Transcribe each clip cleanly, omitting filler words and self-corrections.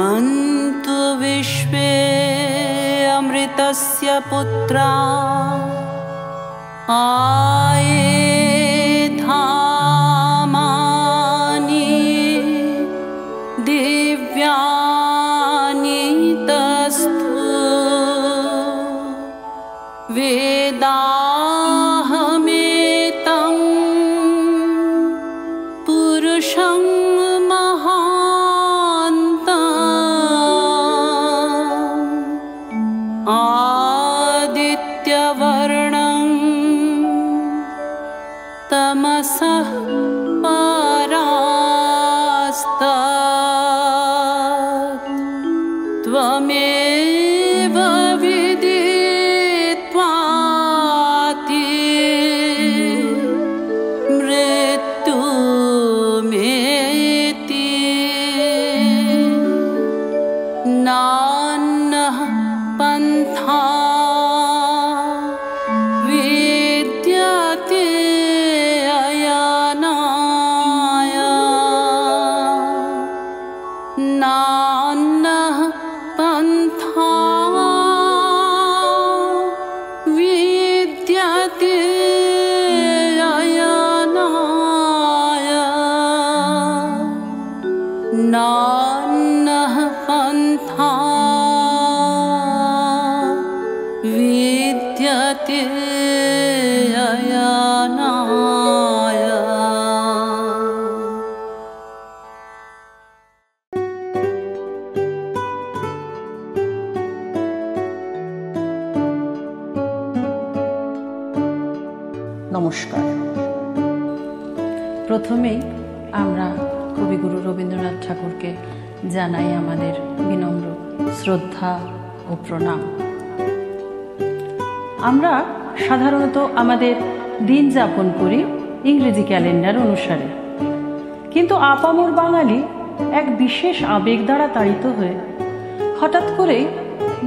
जानन्तु विश्वे अमृतस्य पुत्रा आये धामानि दिव्यानि तस्थु वेदाहमेतं पुरुषं आदित्यवर्णं तमसः परास्तात् त्वमेव विदित्वाति मृत्युमेति नान्यः पन्था विद्यते अयनाय नान्यः पन्था विद्यते अयनाय नान्यः पन्था विद्यते अयनाय। নমস্কার। প্রথমেই আমরা কবিগুরু রবীন্দ্রনাথ ঠাকুরকে জানাই আমাদের বিনম্র শ্রদ্ধা ও প্রণাম। আমরা সাধারণত আমাদের দিন যাপন করি ইংরেজি ক্যালেন্ডার অনুসারে, কিন্তু আপামর বাঙালি এক বিশেষ আবেগ দ্বারা তাড়িত হয়ে হঠাৎ করেই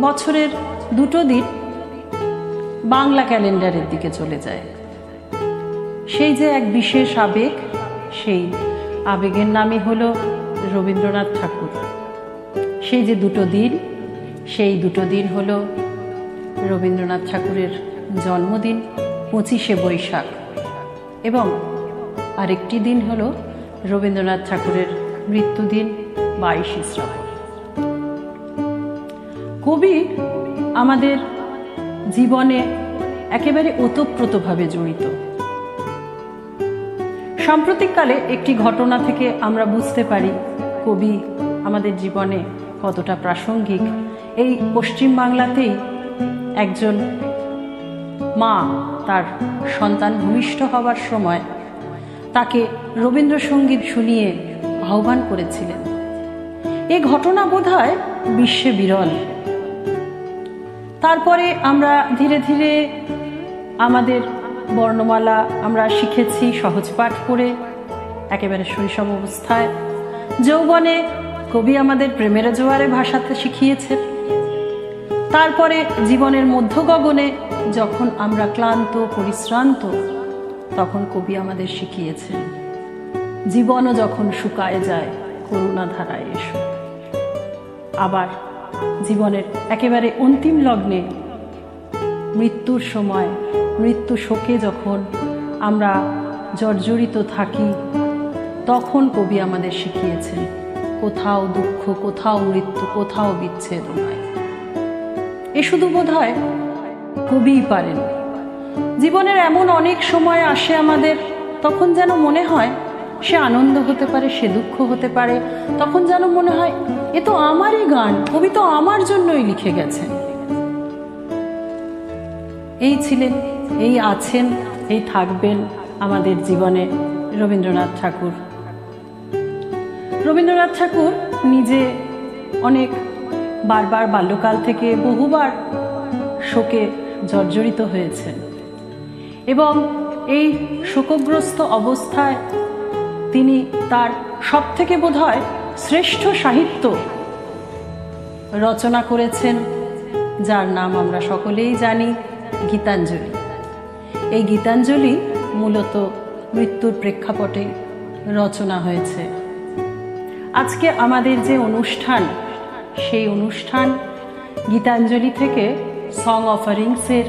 বছরের দুটো দিন বাংলা ক্যালেন্ডারের দিকে চলে যায়। সেই যে এক বিশেষ আবেগ, সেই আবেগের নামই হলো রবীন্দ্রনাথ ঠাকুর। সেই যে দুটো দিন, সেই দুটো দিন হলো রবীন্দ্রনাথ ঠাকুরের জন্মদিন 25শে বৈশাখ, এবং আরেকটি দিন হলো রবীন্দ্রনাথ ঠাকুরের মৃত্যুদিন 22শে শ্রাবণ। কবি আমাদের জীবনে একেবারে ওতপ্রোতভাবে জড়িত। সাম্প্রতিককালে একটি ঘটনা থেকে আমরা বুঝতে পারি কবি আমাদের জীবনে কতটা প্রাসঙ্গিক। এই পশ্চিম বাংলাতেই একজন মা তার সন্তান ভূমিষ্ঠ হবার সময় তাকে রবীন্দ্রসঙ্গীত শুনিয়ে আহ্বান করেছিলেন। এই ঘটনা বোধহয় বিশ্বে বিরল। তারপরে আমরা ধীরে ধীরে আমাদের বর্ণমালা আমরা শিখেছি সহজ পাঠ করে, একেবারে শৈশব অবস্থায়। যৌবনে কবি আমাদের প্রেমের জোয়ারে ভাষাতে শিখিয়েছেন। তারপরে জীবনের মধ্য গগনে যখন আমরা ক্লান্ত পরিশ্রান্ত, তখন কবি আমাদের শিখিয়েছেন জীবনও যখন শুকায় যায় করুণা ধারায় এসো। আবার জীবনের একেবারে অন্তিম লগ্নে মৃত্যুর সময়, মৃত্যু শোকে যখন আমরা জর্জরিত থাকি, তখন কবি আমাদের শিখিয়েছেন কোথাও দুঃখ, কোথাও মৃত্যু, কোথাও বিচ্ছেদ নয়। এ শুধু বোধহয় কবিই পারেন। জীবনের এমন অনেক সময় আসে আমাদের, তখন যেন মনে হয় সে আনন্দ হতে পারে, সে দুঃখ হতে পারে, তখন যেন মনে হয় এ তো আমারই গান, কবি তো আমার জন্যই লিখে গেছেন। এই ছিলেন, এই আছেন, এই থাকবেন আমাদের জীবনে রবীন্দ্রনাথ ঠাকুর। রবীন্দ্রনাথ ঠাকুর নিজে অনেক বারবার বাল্যকাল থেকে বহুবার শোকে জর্জরিত হয়েছেন, এবং এই শোকগ্রস্ত অবস্থায় তিনি তার সবথেকে বোধহয় শ্রেষ্ঠ সাহিত্য রচনা করেছেন, যার নাম আমরা সকলেই জানি, গীতাঞ্জলি। এই গীতাঞ্জলি মূলত মৃত্যুর প্রেক্ষাপটে রচনা হয়েছে। আজকে আমাদের যে অনুষ্ঠান, সেই অনুষ্ঠান গীতাঞ্জলি থেকে সং অফারিংসের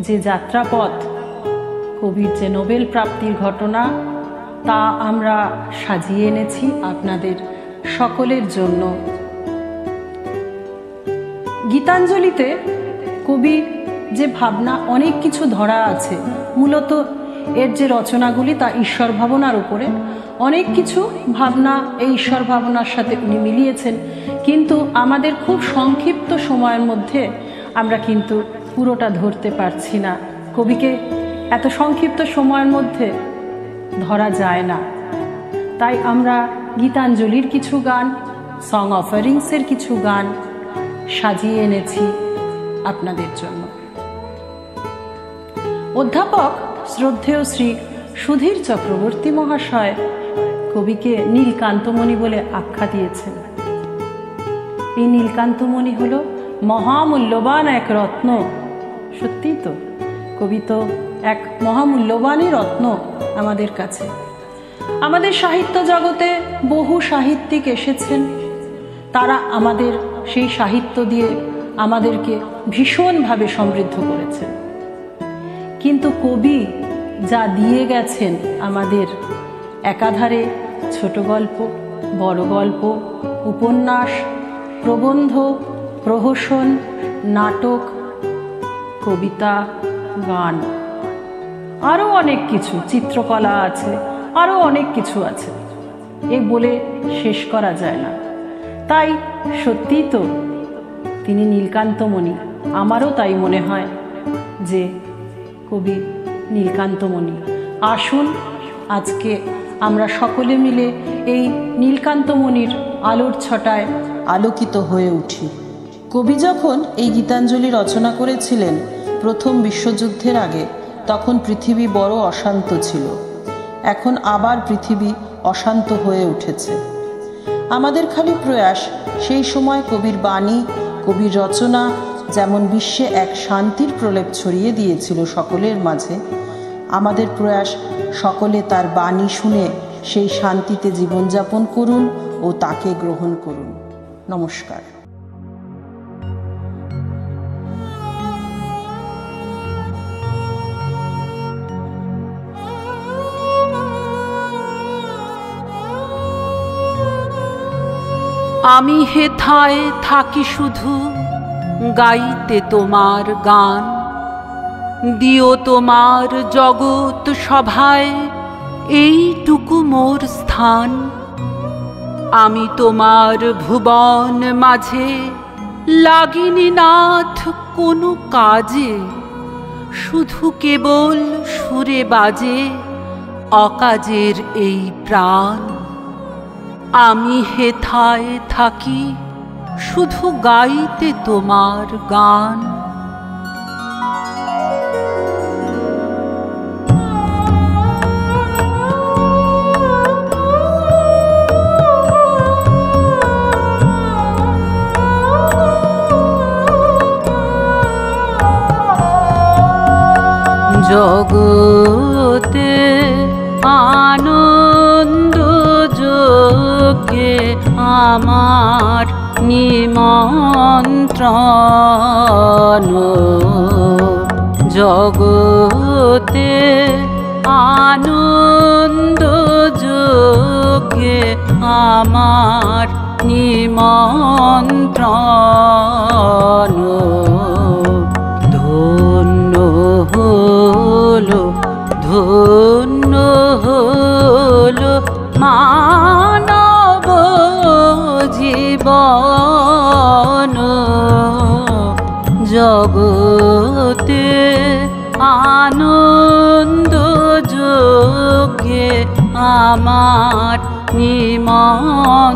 যে যাত্রাপথ, কবির যে নোবেল প্রাপ্তির ঘটনা, তা আমরা সাজিয়ে এনেছি আপনাদের সকলের জন্য। গীতাঞ্জলিতে কবি যে ভাবনা, অনেক কিছু ধরা আছে। মূলত এর যে রচনাগুলি তা ঈশ্বর ভাবনার উপরে, অনেক কিছু ভাবনা এই ঈশ্বর ভাবনার সাথে উনি মিলিয়েছেন, কিন্তু আমাদের খুব সংক্ষিপ্ত সময়ের মধ্যে আমরা কিন্তু পুরোটা ধরতে পারছি না। কবিকে এত সংক্ষিপ্ত সময়ের মধ্যে ধরা যায় না। তাই আমরা গীতাঞ্জলির কিছু গান, সং অফারিংসের কিছু গান সাজিয়ে এনেছি আপনাদের জন্য। অধ্যাপক শ্রদ্ধেয় শ্রী সুধীর চক্রবর্তী মহাশয় কবিকে নীলকান্তমণি বলে আখ্যা দিয়েছেন। এই নীলকান্তমণি হলো মহামূল্যবান এক রত্ন। সত্যি তো, কবি তো এক মহামূল্যবানই রত্ন আমাদের কাছে। আমাদের সাহিত্য জগতে বহু সাহিত্যিক এসেছেন, তারা আমাদের সেই সাহিত্য দিয়ে আমাদেরকে ভীষণভাবে সমৃদ্ধ করেছেন। কিন্তু কবি যা দিয়ে গেছেন আমাদের, একাধারে ছোট গল্প, বড় গল্প, উপন্যাস, প্রবন্ধ, প্রহসন, নাটক, কবিতা, গান, আরও অনেক কিছু, চিত্রকলা আছে, আরও অনেক কিছু আছে, এ বলে শেষ করা যায় না। তাই সত্যিই তো তিনি নীলকান্তমণি। আমারও তাই মনে হয় যে কবি নীলকান্তমণি। আসুন আজকে আমরা সকলে মিলে এই নীলকান্তমণির আলোর ছটায় আলোকিত হয়ে উঠি। কবি যখন এই গীতাঞ্জলি রচনা করেছিলেন প্রথম বিশ্বযুদ্ধের আগে, তখন পৃথিবী বড় অশান্ত ছিল। এখন আবার পৃথিবী অশান্ত হয়ে উঠেছে। আমাদের খালি প্রয়াস সেই সময় কবির বাণী, কবির রচনা যেমন বিশ্বে এক শান্তির প্রলেপ ছড়িয়ে দিয়েছিল সকলের মাঝে, আমাদের প্রয়াস সকলে তার বাণী শুনে সেই শান্তিতে জীবনযাপন করুন ও তাকে গ্রহণ করুন। নমস্কার। আমি হেথায় থাকি শুধু গাইতে তোমার গান, দিও তোমার জগৎ সভায় এইটুকু মোর স্থান। আমি তোমার ভুবন মাঝে লাগিনি নাথ কোনো কাজে, শুধু কেবল সুরে বাজে অকাজের এই প্রাণ। আমি হেথায় থাকি শুধু গাইতে তোমার গান। জগতে আনন্দ যোগে আমার নিমন্ত্রণ, জগতে আনন্দ যোগে আমার নিমন্ত্রণ। ধন্য হলো, ধন্য হলো মানব জীবন। জগতে আনন্দ যোগে আমার নিমন্ত্রণ।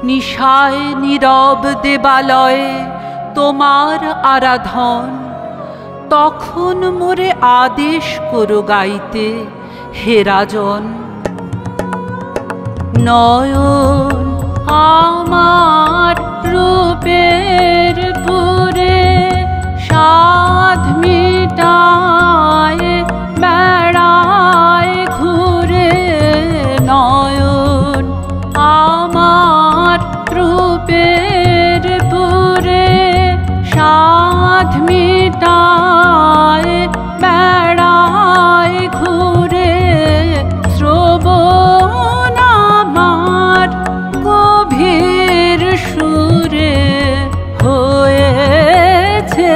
নিশায় নীরব দেবালয়ে তোমার আরাধন, তখন মোরে আদেশ করো গাইতে হে রাজন। নয়ন আমার রূপের পুরে সাধ মিটায় বেড়ায় ঘুরে। নয়ন রূপের পুরে সাধ মিটায় বেড়ায় ঘুরে শ্রবণ আমার গভীর সুরে হয়েছে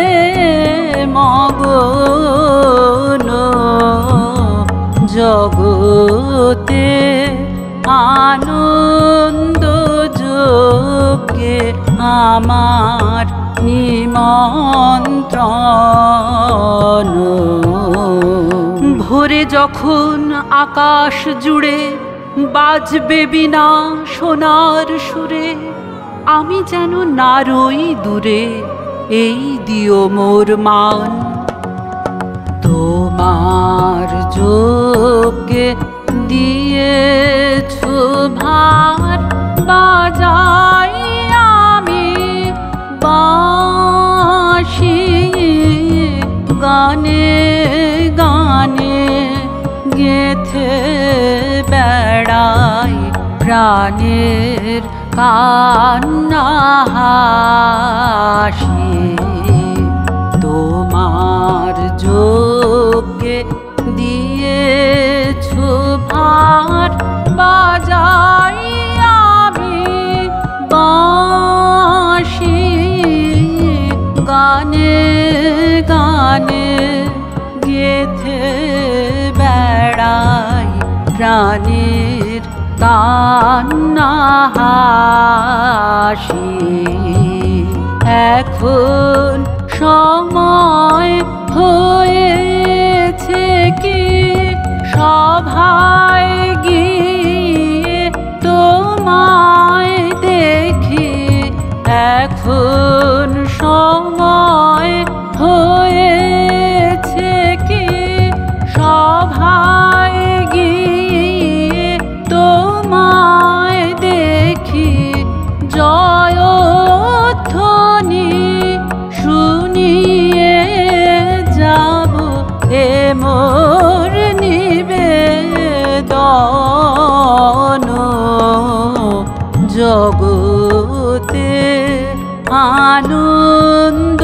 মগন জগতে আনন্দ যোগে আমার নিমন্ত্রণ। ভোরে যখন আকাশ জুড়ে বাজবে বীণা সোনার সুরে, আমি যেন না রই দূরে, এই দিও মোর মান। তোমার যোগে দিয়েছো ভার, বাজাই আমি বাঁশি গানে গানে গেথে বেড়াই প্রাণের কান্না হাসি। তোমার যোগে দিয়েছো ভার, বাজাই আমি বাঁশি গানে গানে গেথে বেড়াই প্রাণের কান্না হাসি। এখন সময় হয়েছে কি সভায় গিয়ে তোমায় দেখি, এখন সময় হয়েছে কি সভায় গিয়ে তোমায় দেখি। জয়ধ্বনি শুনিয়ে যাব এ মোর নিবেদন। জগতে আনন্দ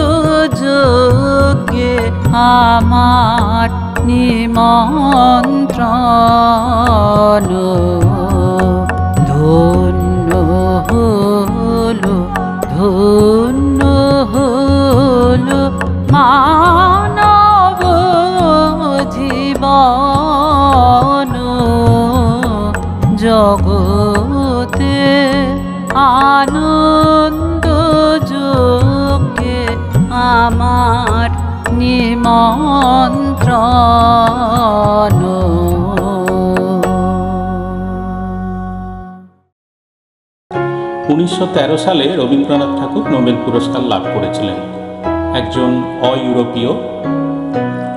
যোগে আমার নিমন্ত্রণ। ধন্য হলো ধন্য হলো মানব জীবন। জগতে আনন্দ যোগে আমার নিমন্ত্রণ। 1913 সালে রবীন্দ্রনাথ ঠাকুর নোবেল পুরস্কার লাভ করেছিলেন। একজন অইউরোপীয়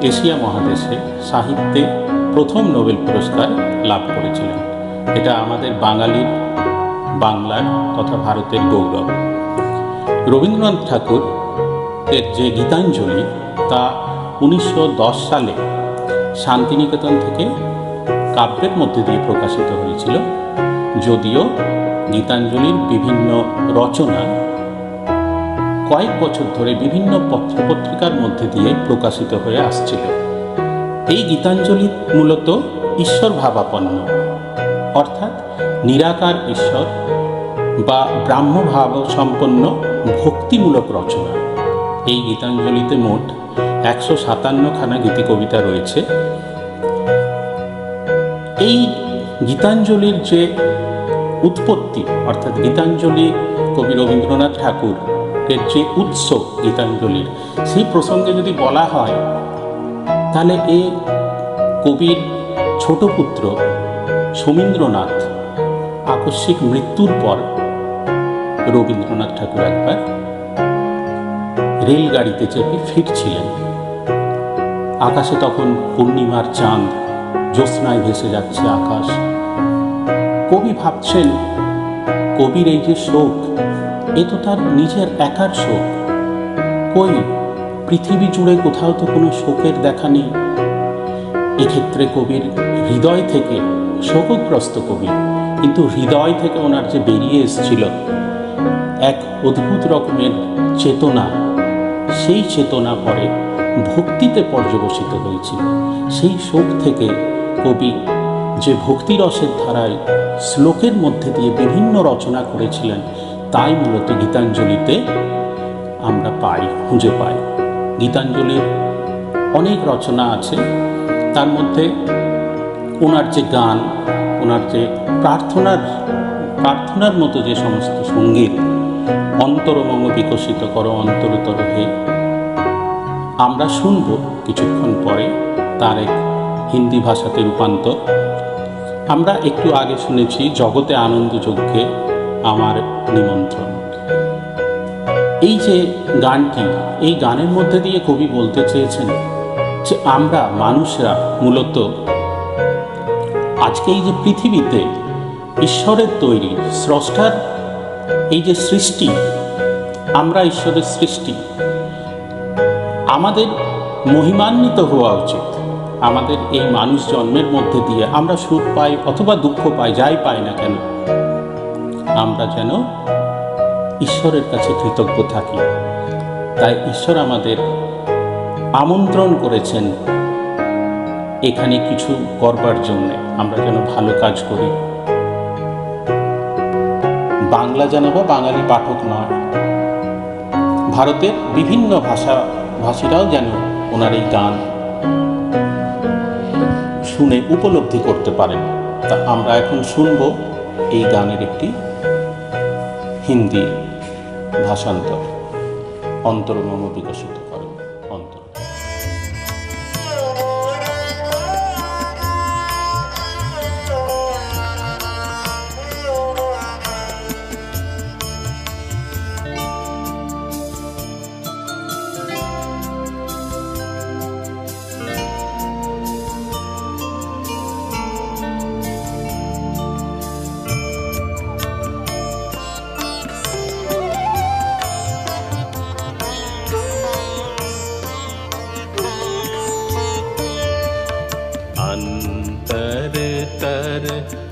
এশিয়া মহাদেশে সাহিত্যে প্রথম নোবেল পুরস্কার লাভ করেছিলেন। এটা আমাদের বাঙালির, বাংলার তথা ভারতের গৌরব। রবীন্দ্রনাথ ঠাকুর এর যে গীতাঞ্জলি তা 1910 সালে শান্তিনিকেতন থেকে কাব্যের মধ্যে দিয়ে প্রকাশিত হয়েছিল, যদিও গীতাঞ্জলির বিভিন্ন রচনা কয়েক বছর ধরে বিভিন্ন পত্রপত্রিকার মধ্যে দিয়ে প্রকাশিত হয়ে আসছিল। এই গীতাঞ্জলি মূলত ঈশ্বর ভাবাপন্ন, অর্থাৎ নিরাকার ঈশ্বর বা ব্রাহ্মভাব সম্পন্ন ভক্তিমূলক রচনা। এই গীতাঞ্জলিতে মোট 157খানা গীতিকবিতা রয়েছে। এই গীতাঞ্জলির যে উৎপত্তি, অর্থাৎ গীতাঞ্জলি কবি রবীন্দ্রনাথ ঠাকুর এর যে উৎস গীতাঞ্জলির, সেই প্রসঙ্গে যদি বলা হয় তাহলে এই কবির ছোট পুত্র সমীন্দ্রনাথ আকস্মিক মৃত্যুর পর রবীন্দ্রনাথ ঠাকুর একবার রেলগাড়িতে চেপে ফিরছিলেন। আকাশে তখন পূর্ণিমার চাঁদ, জ্যোৎস্নায় ভেসে যাচ্ছে আকাশ। কবি ভাবছেন কবির এই যে শোক, এ তো তার নিজের একার শোক, কই পৃথিবী জুড়ে কোথাও তো কোনো শোকের দেখা নেই। এক্ষেত্রে কবির হৃদয় থেকে, শোকগ্রস্ত কবি, কিন্তু হৃদয় থেকে ওনার যে বেরিয়ে এসেছিল এক অদ্ভুত রকমের চেতনা, সেই চেতনা পরে ভক্তিতে পর্যবসিত হয়েছিল। সেই শোক থেকে কবি যে ভক্তিরসের ধারায় শ্লোকের মধ্যে দিয়ে বিভিন্ন রচনা করেছিলেন, তাই মূলত গীতাঞ্জলিতে আমরা খুঁজে পাই। গীতাঞ্জলির অনেক রচনা আছে, তার মধ্যে ওনার যে গান, ওনার যে প্রার্থনার মতো যে সমস্ত সঙ্গীত, অন্তরমম বিকশিত করো অন্তরতর হে, আমরা শুনব কিছুক্ষণ পরে তার এক হিন্দি ভাষাতে রূপান্তর। আমরা একটু আগে শুনেছি জগতে আনন্দ যজ্ঞে আমার নিমন্ত্রণ। এই যে গানটি, এই গানের মধ্যে দিয়ে কবি বলতে চেয়েছেন যে আমরা মানুষরা মূলত আজকে এই যে পৃথিবীতে ঈশ্বরের তৈরি, স্রষ্টার এই যে সৃষ্টি, আমরা ঈশ্বরের সৃষ্টি, আমাদের মহিমান্বিত হওয়া উচিত। আমাদের এই মানুষ জন্মের মধ্যে দিয়ে আমরা সুখ পাই অথবা দুঃখ পাই, যাই পাই না কেন, আমরা যেন ঈশ্বরের কাছে কৃতজ্ঞ থাকি। তাই ঈশ্বর আমাদের আমন্ত্রণ করেছেন এখানে কিছু করবার জন্যে, আমরা যেন ভালো কাজ করি। বাংলা যেন বা বাঙালি পাঠক নয়, ভারতের বিভিন্ন ভাষীরাও যেন ওনার এই গান শুনে উপলব্ধি করতে পারেন। তা আমরা এখন শুনব এই গানের একটি হিন্দি ভাষান্তর, অন্তরমম বিকশিত করেন অন্তর।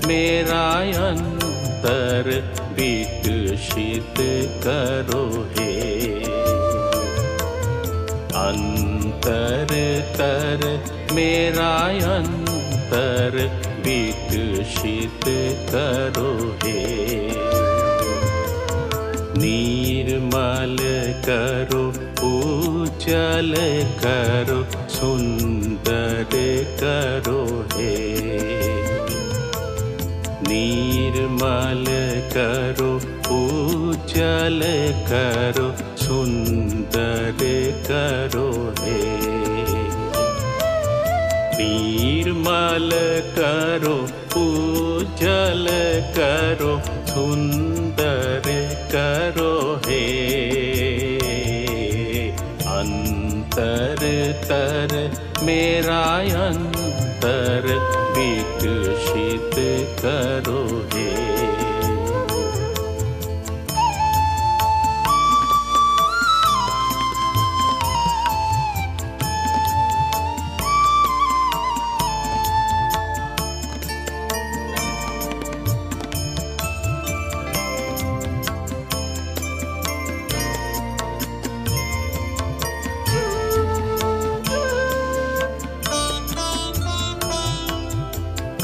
मेरा अंतर विकसित करो हे, अंतर तर मेरा अंतर विकसित करो हे, निर्मल करो उज्जल करो सुंदर करो हे, निर्मल करो उज्जल करो सुंदर करो हे, निर्मल करो उज्जल करो सुंदर करो हे, अंतर तर मेरा अंतर विकसित करो हे।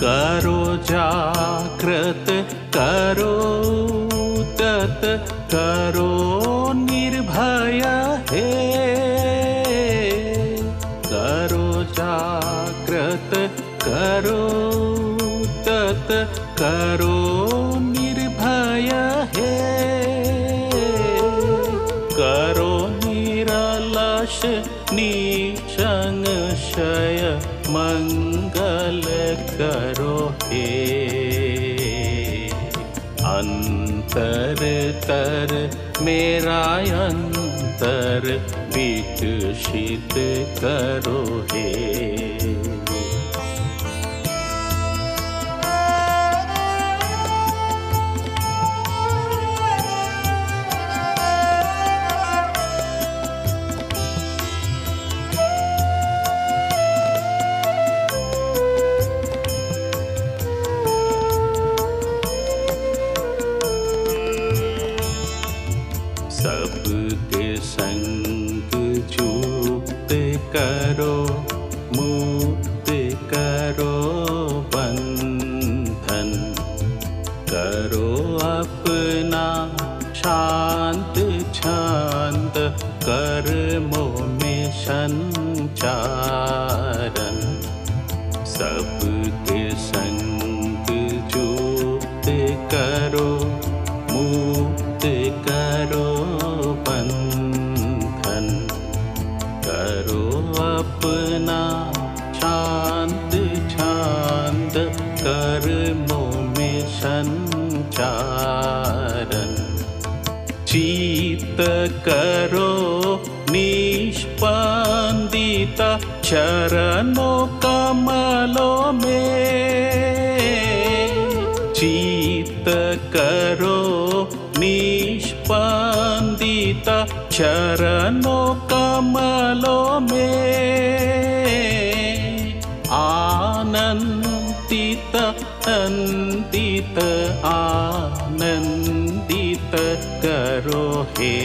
करो जागृत करो तत करो निर्भय हे, करो जागृत करो तत करो निर्भय हे, करो निरालस निसंशय मंगल करो हे, अंतर तर मेरा अंतर विकसित करो हे। करो अपना शांत छंद कर्मों में संचारन सबके संग जुक्त करो मुक्त करो बंधन करो अपना शांत छंद कर्मों में संचारन चित्त करो निष्पंदित चरणों कमलों में चित्त करो निष्पंदित चरणों कमलों में आनंदित अंदित आनंदित करो हे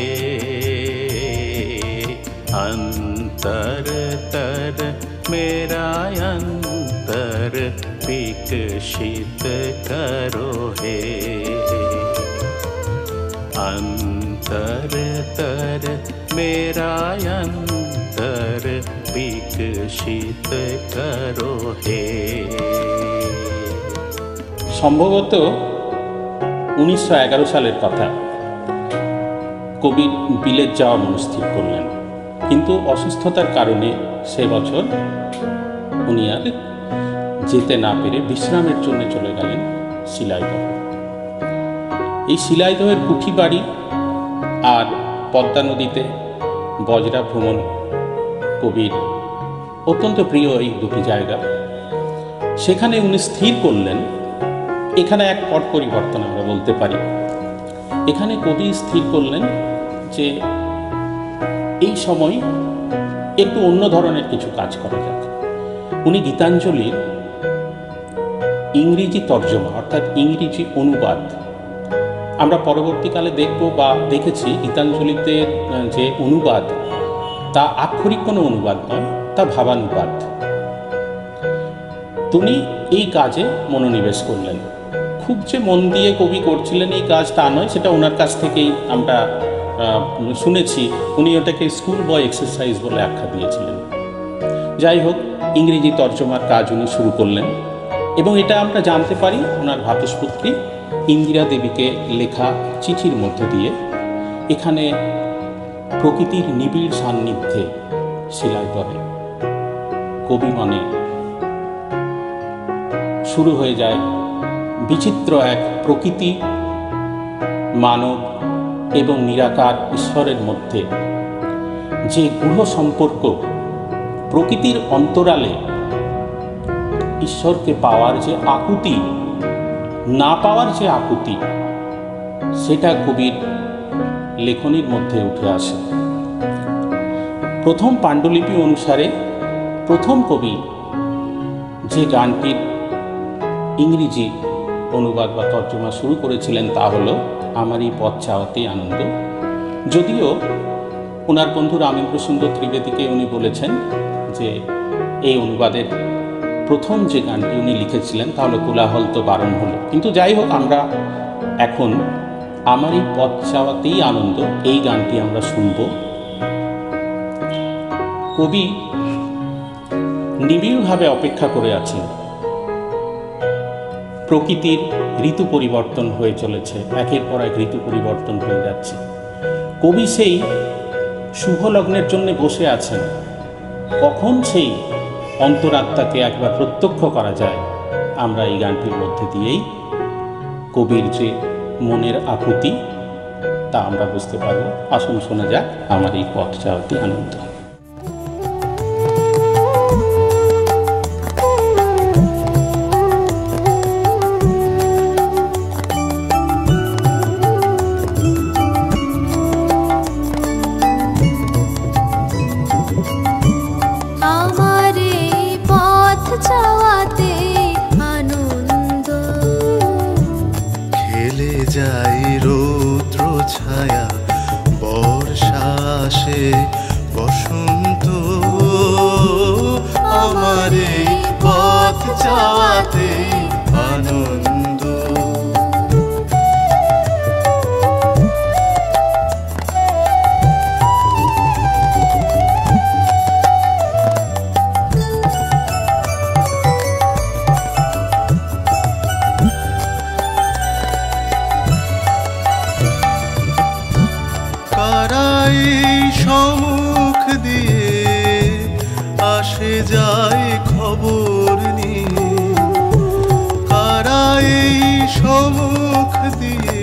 अंतर तर मेरा अंतर विकसित करो हे अंतर तर मेरा अंतर विकसित करो हे। সম্ভবত 1911 সালের কথা। কবি বিলেত যাওয়া মনস্থির করলেন, কিন্তু অসুস্থতার কারণে সে বছর উনি আর যেতে না পেরে বিশ্রামের জন্য চলে গেলেন শিলাইদহ। এই শিলাইদহের কুঠি বাড়ি আর পদ্মা নদীতে বজরা ভ্রমণ কবির অত্যন্ত প্রিয় এই দুটি জায়গা। সেখানে উনি স্থির করলেন, এখানে এক পট পরিবর্তন আমরা বলতে পারি। এখানে কবি স্থির করলেন যে এই সময় একটু অন্য ধরনের কিছু কাজ করা যাক। উনি গীতাঞ্জলির ইংরেজি তর্জমা অর্থাৎ ইংরেজি অনুবাদ আমরা পরবর্তীকালে দেখব বা দেখেছি। গীতাঞ্জলিতে যে অনুবাদ তা আক্ষরিক কোনো অনুবাদ নয়, তা ভাবানুবাদ। তিনি এই কাজে মনোনিবেশ করলেন। খুব যে মন দিয়ে কবি করছিলেন এই কাজ তা নয়, সেটা ওনার কাছ থেকেই আমরা শুনেছি। উনি ওটাকে স্কুল বয় এক্সারসাইজ বলে আখ্যা দিয়েছিলেন। যাই হোক, ইংরেজি তর্জমার কাজ উনি শুরু করলেন এবং এটা আমরা জানতে পারি ওনার ভ্রাতুষ্পুত্রী ইন্দিরা দেবীকে লেখা চিঠির মধ্যে দিয়ে। এখানে প্রকৃতির নিবিড় সান্নিধ্যে শিলাইদহে কবি মনে শুরু হয়ে যায় বিচিত্র এক প্রকৃতি, মানব এবং নিরাকার ঈশ্বরের মধ্যে যে গূঢ় সম্পর্ক, প্রকৃতির অন্তরালে ঈশ্বরকে পাওয়ার যে আকুতি, না পাওয়ার যে আকুতি, সেটা কবির লেখনীর মধ্যে উঠে আসে। প্রথম পাণ্ডুলিপি অনুসারে প্রথম কবি যে গানটির ইংরেজি অনুবাদ বা তর্জমা শুরু করেছিলেন তা হলো আমারই পথ চাওয়াতেই আনন্দ। যদিও ওনার বন্ধু রামেন্দ্র সুন্দর ত্রিবেদীকে উনি বলেছেন যে এই অনুবাদের প্রথম যে গানটি উনি লিখেছিলেন তা হলো কোলাহল তো বারণ হলো। কিন্তু যাই হোক, আমরা এখন আমারই পথ চাওয়াতেই আনন্দ এই গানটি আমরা শুনব। কবি নিবিড়ভাবে অপেক্ষা করে আছেন। প্রকৃতির ঋতু পরিবর্তন হয়ে চলেছে, একের পর এক ঋতু পরিবর্তন হয়ে যাচ্ছে। কবি সেই শুভ লগ্নের জন্য বসে আছেন। কখন সেই অন্তরাত্মাকে একবার প্রত্যক্ষ করা যায়, আমরা এই গানটির মধ্যে দিয়েই কবির যে মনের আকুতি তা আমরা বুঝতে পারব। আসুন শোনা যাক আমার এই পথ চাওয়াতে আনন্দ। যাই রৌদ্র ছায়া বর্ষা আসে বসন্ত, আমার এই পথ যাওয়াতে আনন্দ। সম্মুখ দিয়ে আসে যায় খবর নিয়ে, কারা এই সম্মুখ দিয়ে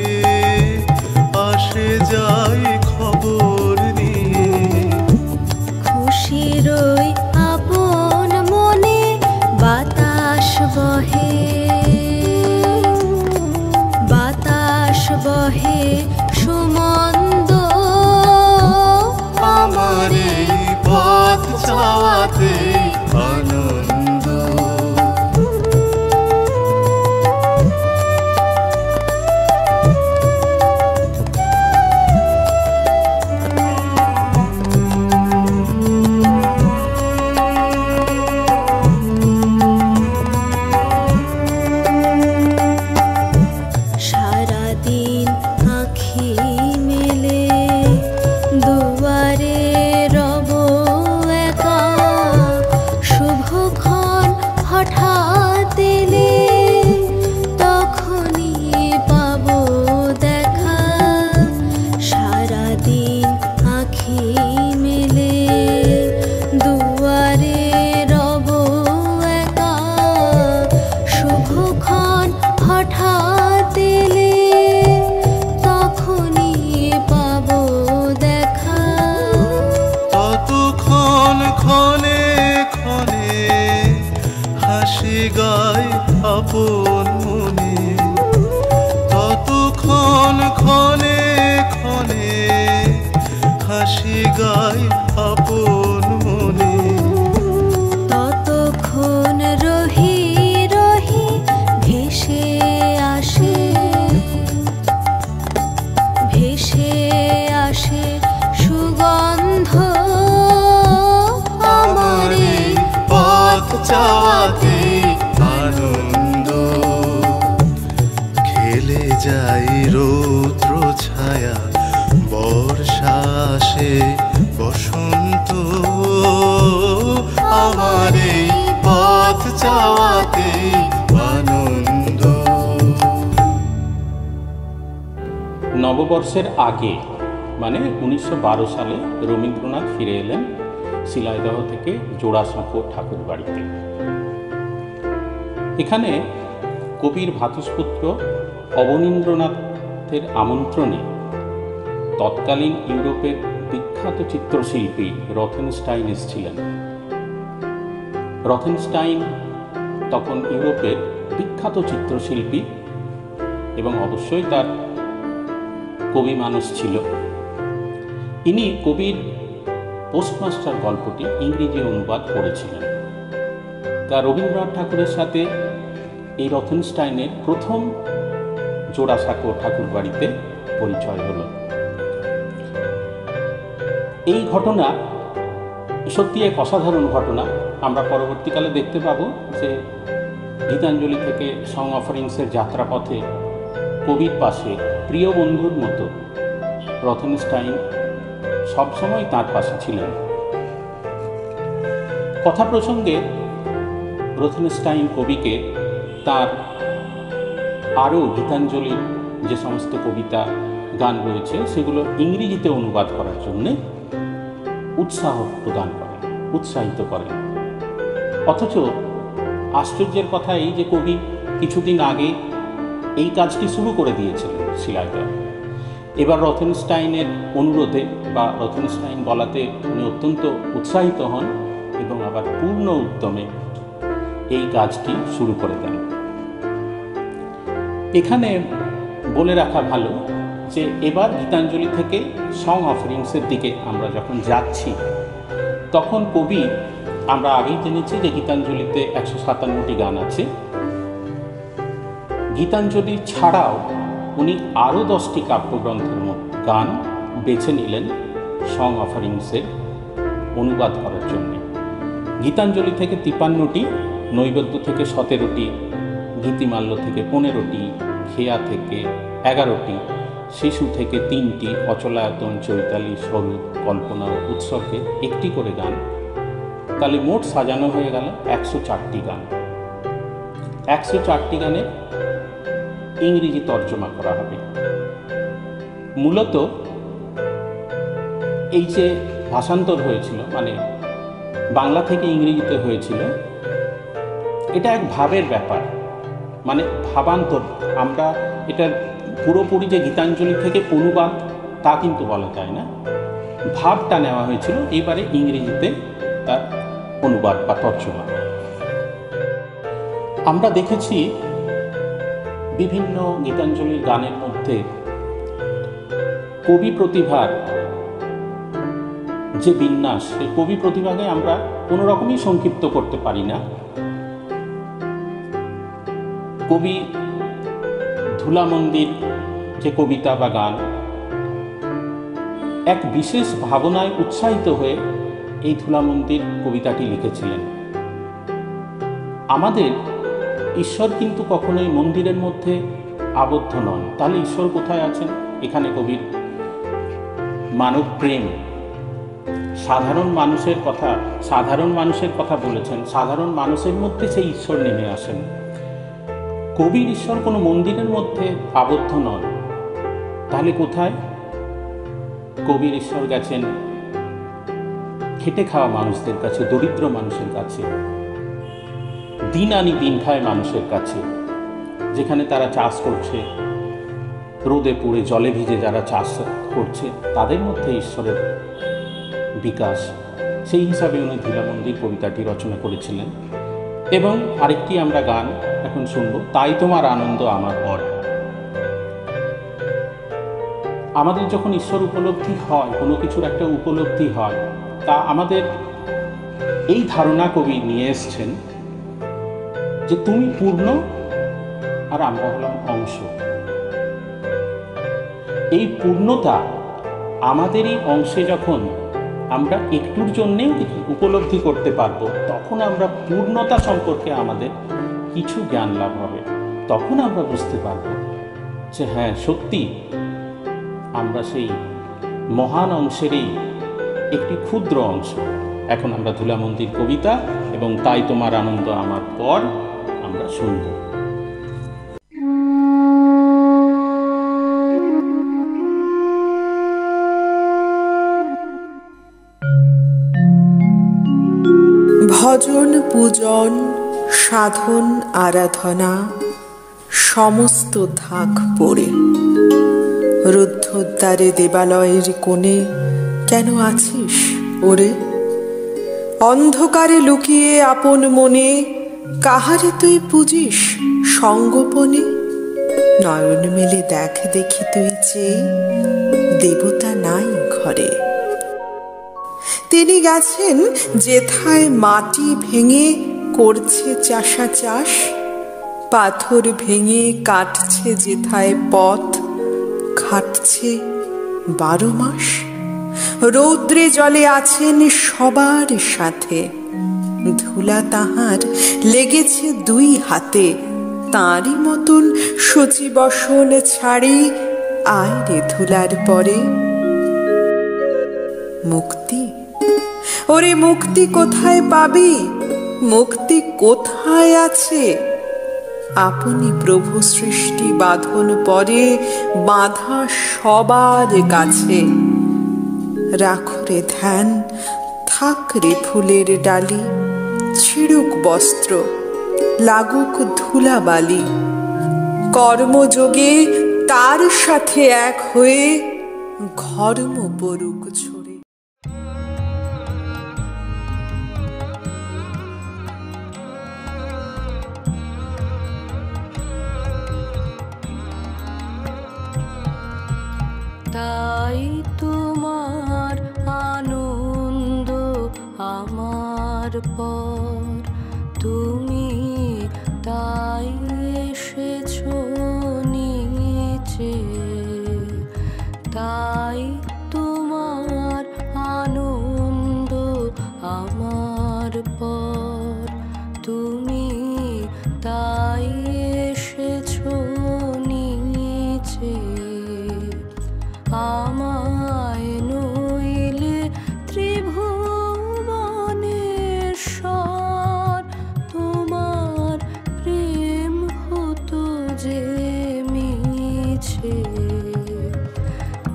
আসে যায় খবর নিয়ে। খুশিরই আপন মনে বাতাস বহে, বাতাস বহে সুমন্দ, আমার এই পথ চাওয়াতে আনন্দ। সারাদিন আঁখি মেলে দুয়ারে রব একা, শুভক্ষণ হঠাৎ এলে তখনই পাবো দেখা। সারাদিন আঁখি মেলে দুয়ারে রব একা, শুভক্ষণ হঠাৎ এলে তখনই পাবো দেখা। ততক্ষণ ক্ষণে ক্ষণে হাসি গায় আপন মনে, ততক্ষণ ক্ষণে ক্ষণে হাসি গায় আপন মনে। ততক্ষণ রহি রহি ভেসে আসে, ভেসে আসে সুগন্ধ, আমার এই পথ চাওয়াতে আনন্দ। খেলে যাই রৌদ্র ছায়া, বর্ষা আসে বসন্ত, আমার এই পথ চাওয়াতে আনন্দ। নববর্ষের আগে মানে 1912 সালে রবীন্দ্রনাথ ফিরে এলেন শিলাইদহ থেকে জোড়াসাঁকো ঠাকুর বাড়িতে। এখানে কবির ভ্রাতুষ্পুত্র অবনীন্দ্রনাথের আমন্ত্রণে তৎকালীন ইউরোপের বিখ্যাত চিত্রশিল্পী রথেনস্টাইন এসেছিলেন। রথেনস্টাইন তখন ইউরোপের বিখ্যাত চিত্রশিল্পী এবং অবশ্যই তার কবি মানুষ ছিল। ইনি কবির পোস্টমাস্টার গল্পটি ইংরেজি অনুবাদ করেছিলেন। তা রবীন্দ্রনাথ ঠাকুরের সাথে এই রথেনস্টাইনের প্রথম জোড়াসাঁকো ঠাকুর বাড়িতে পরিচয় হলো। এই ঘটনা সত্যি এক অসাধারণ ঘটনা। আমরা পরবর্তীকালে দেখতে পাবো যে গীতাঞ্জলি থেকে সং অফারিংসের যাত্রাপথে কবির পাশে প্রিয় বন্ধুর মতো রথেনস্টাইন সবসময় তার পাশে ছিলেন। কথা প্রসঙ্গে রথেনস্টাইন কবিকে তার আরও গীতাঞ্জলির যে সমস্ত কবিতা গান রয়েছে সেগুলো ইংরেজিতে অনুবাদ করার জন্যে উৎসাহ প্রদান করেন, উৎসাহিত করেন। অথচ আশ্চর্যের কথা এই যে কবি কিছুদিন আগে এই কাজটি শুরু করে দিয়েছিলেন শিলাইদহ। এবার রথেনস্টাইনের অনুরোধে বা রথেনস্টাইন বলাতে উনি অত্যন্ত উৎসাহিত হন এবং আবার পূর্ণ উদ্যমে এই কাজটি শুরু করে দেন। এখানে বলে রাখা ভালো যে এবার গীতাঞ্জলি থেকে সং অফারিংসের দিকে আমরা যখন যাচ্ছি তখন কবি, আমরা আগেই জেনেছি যে গীতাঞ্জলিতে 157টি গান আছে। গীতাঞ্জলি ছাড়াও উনি আরও 10টি কাব্যগ্রন্থের গান বেছে নিলেন সং অফারিংসের অনুবাদ করার জন্য। গীতাঞ্জলি থেকে 53টি, নৈবেদ্য থেকে 17টি, গীতিমাল্য থেকে 15টি, খেয়া থেকে 11টি, শিশু থেকে 3টি, অচলায়তন, চৈতালি, স্বরূপ, কল্পনা ও উৎসর্গে 1টি করে গান। তাহলে মোট সাজানো হয়ে গেল 104টি গান। 104টি গানে ইংরেজি তর্জমা করা হবে। মূলত এই যে ভাষান্তর হয়েছিল, মানে বাংলা থেকে ইংরেজিতে হয়েছিল, এটা এক ভাবের ব্যাপার, মানে ভাবান্তর। আমরা এটার পুরোপুরি যে গীতাঞ্জলি থেকে অনুবাদ তা কিন্তু বলা যায় না, ভাবটা নেওয়া হয়েছিল, এইবারে ইংরেজিতে তার অনুবাদ বা তর্জমা। আমরা দেখেছি বিভিন্ন গীতাঞ্জলির গানের মধ্যে কবি প্রতিভার যে বিন্যাস, সেই কবি প্রতিভাকে আমরা কোনো রকমই সংক্ষিপ্ত করতে পারি না। কবি ধুলা মন্দির যে কবিতা বা গান, এক বিশেষ ভাবনায় উৎসাহিত হয়ে এই ধুলা মন্দির কবিতাটি লিখেছিলেন। আমাদের ঈশ্বর কিন্তু কখনোই মন্দিরের মধ্যে আবদ্ধ নন। তাহলে ঈশ্বর কোথায় আছেন? এখানে কবির মানব প্রেম, সাধারণ মানুষের কথা বলেছেন, সাধারণ মানুষের মধ্যে সেই ঈশ্বর নেমে আসেন। কবির ঈশ্বর কোনো মন্দিরের মধ্যে আবদ্ধ নন। তাহলে কোথায়? কবির ঈশ্বর গেছেন খেটে খাওয়া মানুষদের কাছে, দরিদ্র মানুষের কাছে, দিন আনি দিন খায় মানুষের কাছে, যেখানে তারা চাষ করছে, রোদে পুড়ে জলে ভিজে যারা চাষ করছে, তাদের মধ্যে ঈশ্বরের বিকাশ। সেই হিসাবে উনি ধুলা মন্দির কবিতাটি রচনা করেছিলেন। এবং আরেকটি আমরা গান এখন শুনব, তাই তোমার আনন্দ আমার পর। আমাদের যখন ঈশ্বর উপলব্ধি হয়, কোনো কিছুর একটা উপলব্ধি হয়, তা আমাদের এই ধারণা কবি নিয়ে এসছেন যে তুমি পূর্ণ আর আমরা হলাম অংশ। এই পূর্ণতা আমাদেরই অংশে যখন আমরা একটুর জন্যেও কিছু উপলব্ধি করতে পারবো, তখন আমরা পূর্ণতা সম্পর্কে আমাদের কিছু জ্ঞান লাভ হবে। তখন আমরা বুঝতে পারবো যে হ্যাঁ, সত্যি আমরা সেই মহান অংশেরই একটি ক্ষুদ্র অংশ। এখন আমরা ধুলা মন্দির কবিতা এবং তাই তোমার আনন্দ আমার পর আমরা শুনব। ভজন পূজন সাধন আরাধনা সমস্ত থাক পড়ে, রুদ্ধদ্বারে দেবালয়ের কোণে কেন আছিস ওরে? অন্ধকারে লুকিয়ে আপন মনে কাহারে তুই পুজিস সঙ্গোপনে? নয়ন মেলে দেখ দেখি তুই চেয়ে, দেবতা নাই ঘরে। তিনি গেছেন যেথায় মাটি ভেঙে করছে চাষা চাষ, পাথর ভেঙে কাটছে যেথায় পথ, খাটছে 12 মাস। রৌদ্রে জলে আছেন সবার সাথে, ধুলা তাহার লেগেছে 2 হাতে। তাঁরই মতন সচিবসন ছাড়ি আয় রে ধুলার পরে। মুক্তি, ওরে মুক্তি কোথায় পাবি? মুক্তি কোথায় আছে? আপনি প্রভু সৃষ্টি বাঁধন পরে বাঁধা সবার কাছে। রাখো রে ধ্যান, থাক রে ফুলের ডালি, ছিড়ুক বস্ত্র, লাগুক ধুলাবালি। কর্মযোগে তার সাথে এক হয়ে ঘর্ম পড়ুক ছড়ে। তাই তোমার আনন্দ আমার পর, তুমি তাই এসেছো নিচে। তাই তোমার আনন্দ আমার পর, তুমি তাই এসেছো নিচে। আমায় নইলে ত্রিভুবনেশ্বর, তোমার প্রেম হতো যে মিছে।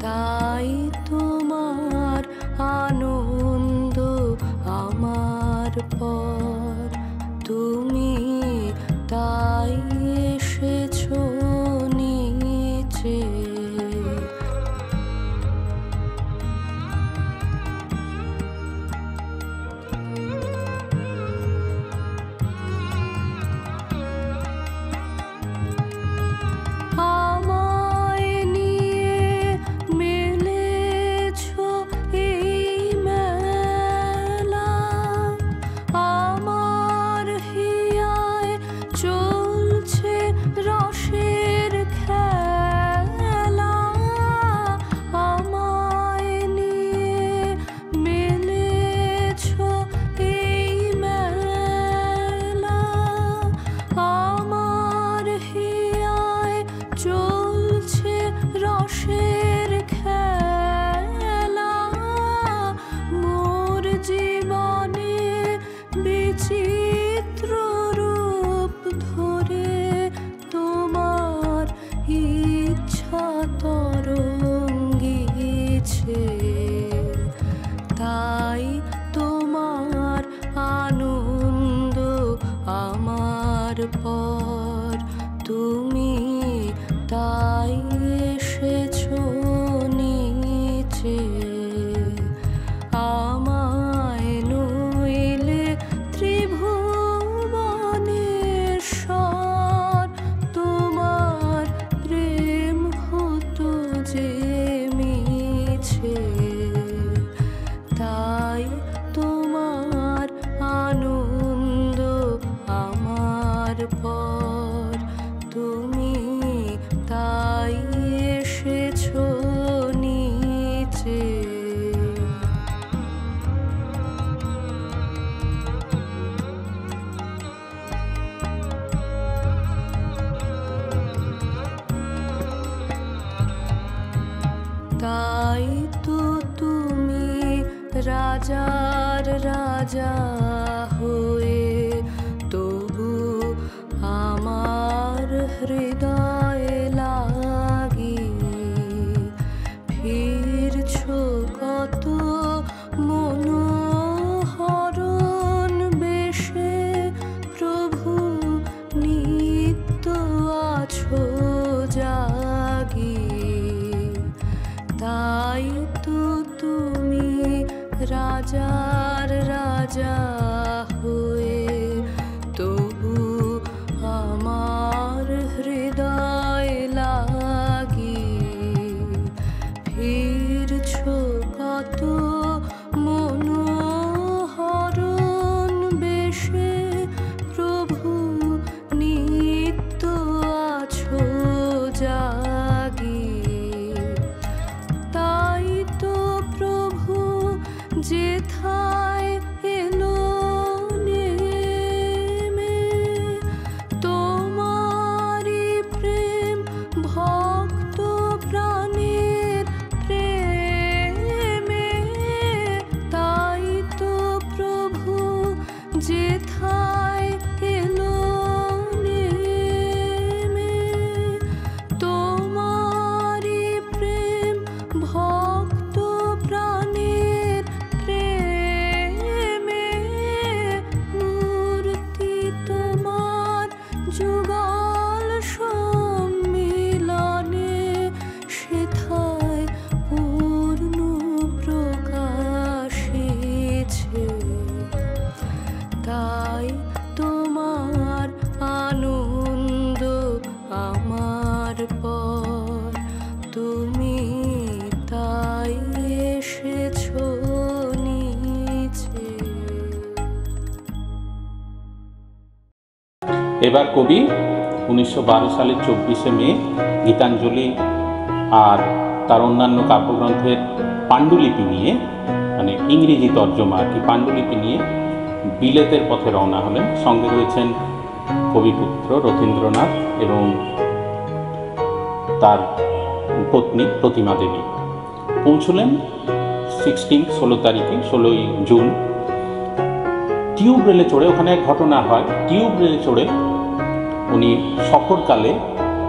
তাই তোমার পর তুমি তাই এসেছো নিচে। আমায় নিয়ে মেলেছো এই মেলা, আমার হিয়ায় চলছে রসের খেলা। আমায় নিয়ে মেলেছো এই মেলা, আমার হিয়ায় চলছে রসের খেলা। মোর জীবনে বিচিত্র রূপ ধরে তোমার ইচ্ছা তরঙ্গিছে। তাই তোমার আনন্দ আমার পর তুমি তাই এসেছো নিচে। আমায় নইলে ত্রিভুবনেশ্বর, তোমার প্রেম হতো যে মিছে। তাই তোমার আনন্দ আমার পর তুমি তাই এসেছো নিচে। তাই তো তুমি রাজার রাজা হয়ে তবু আমার হৃদয়ে লাগি ফিরছো কত মনোহরণ বেশে। প্রভু নিত্য আছো জাগি। তাই তো তুমি রাজার রাজা হয়ে তবু আমার হৃদয় লাগি ফিরছো কত মনোহরণ বেশে। প্রভু নিত্য আছো জাগি। তাই তো প্রভু যেথায় এলো নেমে, তোমারি প্রেম ভক্ত প্রাণের প্রেমে। তাই তো প্রভু যেথায় এলো নেমে, তোমারি প্রেম ভক্ত প্রাণের প্রেমে। মূর্তি তোমার যুগল সম্মিলনে সেথায় পূর্ণ প্রকাশেছে। তাই তোমার আনন্দ আমার পর তুমি তাই এসেছো নিচে। এবার কবি 1912 সালের 24শে মে গীতাঞ্জলি আর তার অন্যান্য কাব্যগ্রন্থের পাণ্ডুলিপি নিয়ে, মানে ইংরেজি তর্জমা আর কি, পাণ্ডুলিপি নিয়ে বিলেতের পথে রওনা হলেন। সঙ্গে রয়েছেন কবিপুত্র রথীন্দ্রনাথ এবং তার পত্নী প্রতিমা দেবী। পৌঁছলেন 16 তারিখে 16ই জুন টিউব রেলে চড়ে। ওখানে এক ঘটনা হয়, টিউব রেলে চড়ে উনি সফরকালে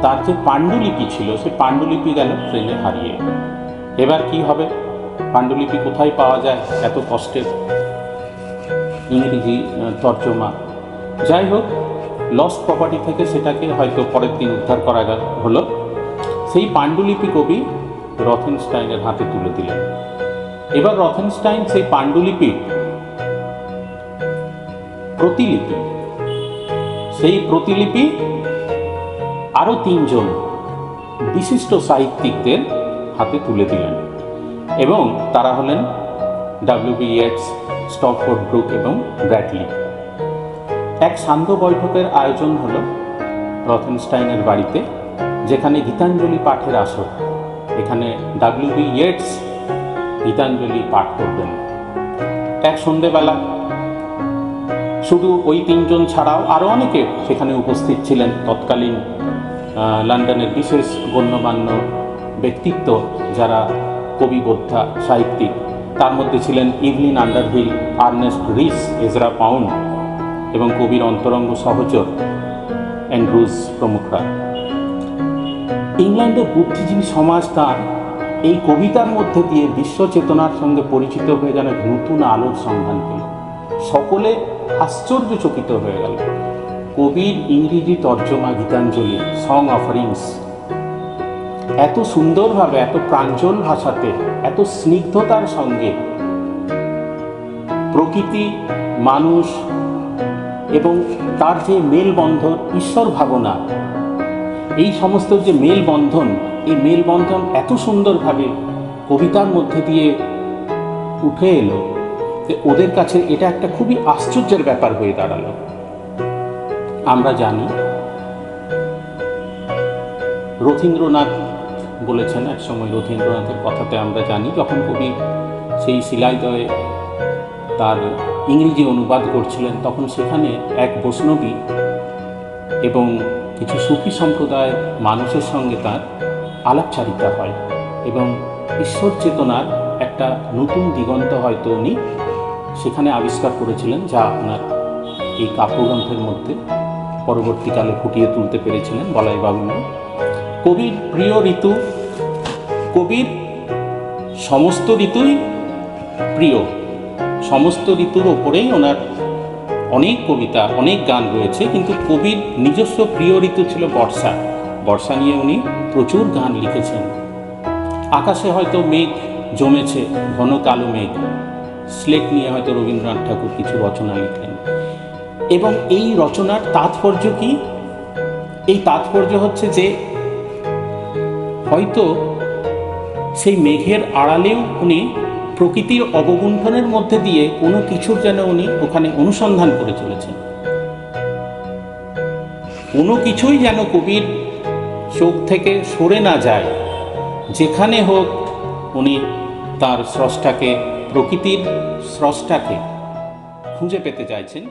তার যে পাণ্ডুলিপি ছিল সেই পাণ্ডুলিপি গেল ট্রেনে হারিয়ে। এবার কি হবে, পাণ্ডুলিপি কোথায় পাওয়া যায় এত কষ্টের? ইংরেজি তর্জমা। যাই হোক, লস্ট প্রপার্টি থেকে সেটাকে হয়তো পরের দিন উদ্ধার করা হলো। সেই পাণ্ডুলিপি কবি রথেনস্টাইনের হাতে তুলে দিলেন। এবার রথেনস্টাইন সেই পাণ্ডুলিপি প্রতিলিপি আরও 3 জন বিশিষ্ট সাহিত্যিকদের হাতে তুলে দিলেন, এবং তারা হলেন W.B. ইয়েটস, স্টপফোর্ড ব্রুক এবং ব্র্যাডলি। এক সান্ধ্য বৈঠকের আয়োজন হল রথেনস্টাইনের বাড়িতে, যেখানে গীতাঞ্জলি পাঠের আসর। এখানে W.B. ইয়েটস গীতাঞ্জলি পাঠ করবেন। এক সন্ধেবেলা শুধু ওই 3 জন ছাড়াও আরও অনেকে সেখানে উপস্থিত ছিলেন। তৎকালীন লন্ডনের বিশেষ গণ্যমান্য ব্যক্তিত্ব যারা কবিবোদ্ধা সাহিত্যিক, তার মধ্যে ছিলেন ইভলিন আন্ডারহিল, আর্নেস্ট রিস, এজরা পাউন্ড এবং কবির অন্তরঙ্গ সহচর অ্যান্ড্রুজ প্রমুখরা। ইংল্যান্ডের বুদ্ধিজীবী সমাজ তার এই কবিতার মধ্যে দিয়ে বিশ্ব চেতনার সঙ্গে পরিচিত হয়ে যেন নতুন আলোর সন্ধান পেল। সকলে আশ্চর্যচকিত হয়ে গেল। কবির ইংরেজি তর্জমা গীতাঞ্জলি, সং অফারিংস, এত সুন্দরভাবে, এত প্রাঞ্জল ভাষাতে, এত স্নিগ্ধতার সঙ্গে প্রকৃতি, মানুষ এবং তার যে মেলবন্ধন, ঈশ্বর ভাবনা, এই সমস্ত যে মেলবন্ধন, এই মেলবন্ধন এত সুন্দরভাবে কবিতার মধ্যে দিয়ে উঠে এলো যে ওদের কাছে এটা একটা খুবই আশ্চর্যের ব্যাপার হয়ে দাঁড়ালো। আমরা জানি রথীন্দ্রনাথ বলেছেন, এক সময় রথীন্দ্রনাথের কথাতে আমরা জানি, যখন কবি সেই শিলাইদয়ে তার ইংরেজি অনুবাদ করছিলেন, তখন সেখানে এক বৈষ্ণবী এবং কিছু সুফি সম্প্রদায়ের মানুষের সঙ্গে তার আলাপচারিতা হয়, এবং ঈশ্বর চেতনার একটা নতুন দিগন্ত হয়তো উনি সেখানে আবিষ্কার করেছিলেন, যা আপনার এই কাব্যগ্রন্থের মধ্যে পরবর্তীকালে ফুটিয়ে তুলতে পেরেছিলেন বলাই বাহুল্য। কবির প্রিয় ঋতু, কবির সমস্ত ঋতুই প্রিয়, সমস্ত ঋতুর ওপরেই ওনার অনেক কবিতা, অনেক গান রয়েছে, কিন্তু কবির নিজস্ব প্রিয় ঋতু ছিল বর্ষা। বর্ষা নিয়ে উনি প্রচুর গান লিখেছেন। আকাশে হয়তো মেঘ জমেছে, ঘন কালো মেঘ, স্লেট নিয়ে হয়তো রবীন্দ্রনাথ ঠাকুর কিছু রচনা লিখলেন। এবং এই রচনার তাৎপর্য কি? এই তাৎপর্য হচ্ছে যে হয়তো সেই মেঘের আড়ালেও উনি প্রকৃতির অবগুণ্ঠনের মধ্যে দিয়ে কোনো কিছুর যেন উনি ওখানে অনুসন্ধান করে চলেছেন। কোনো কিছুই যেন কবির চোখ থেকে সরে না যায়, যেখানে হোক উনি তার স্রষ্টাকে, প্রকৃতির স্রষ্টাকে খুঁজে পেতে চাইছেন।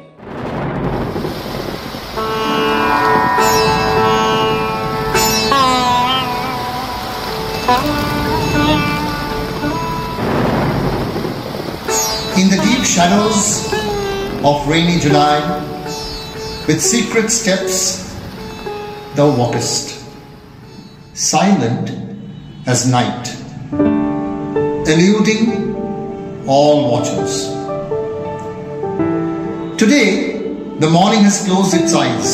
In the deep shadows of rainy July, with secret steps thou walkest, silent as night, eluding all watchers. Today, the morning has closed its eyes,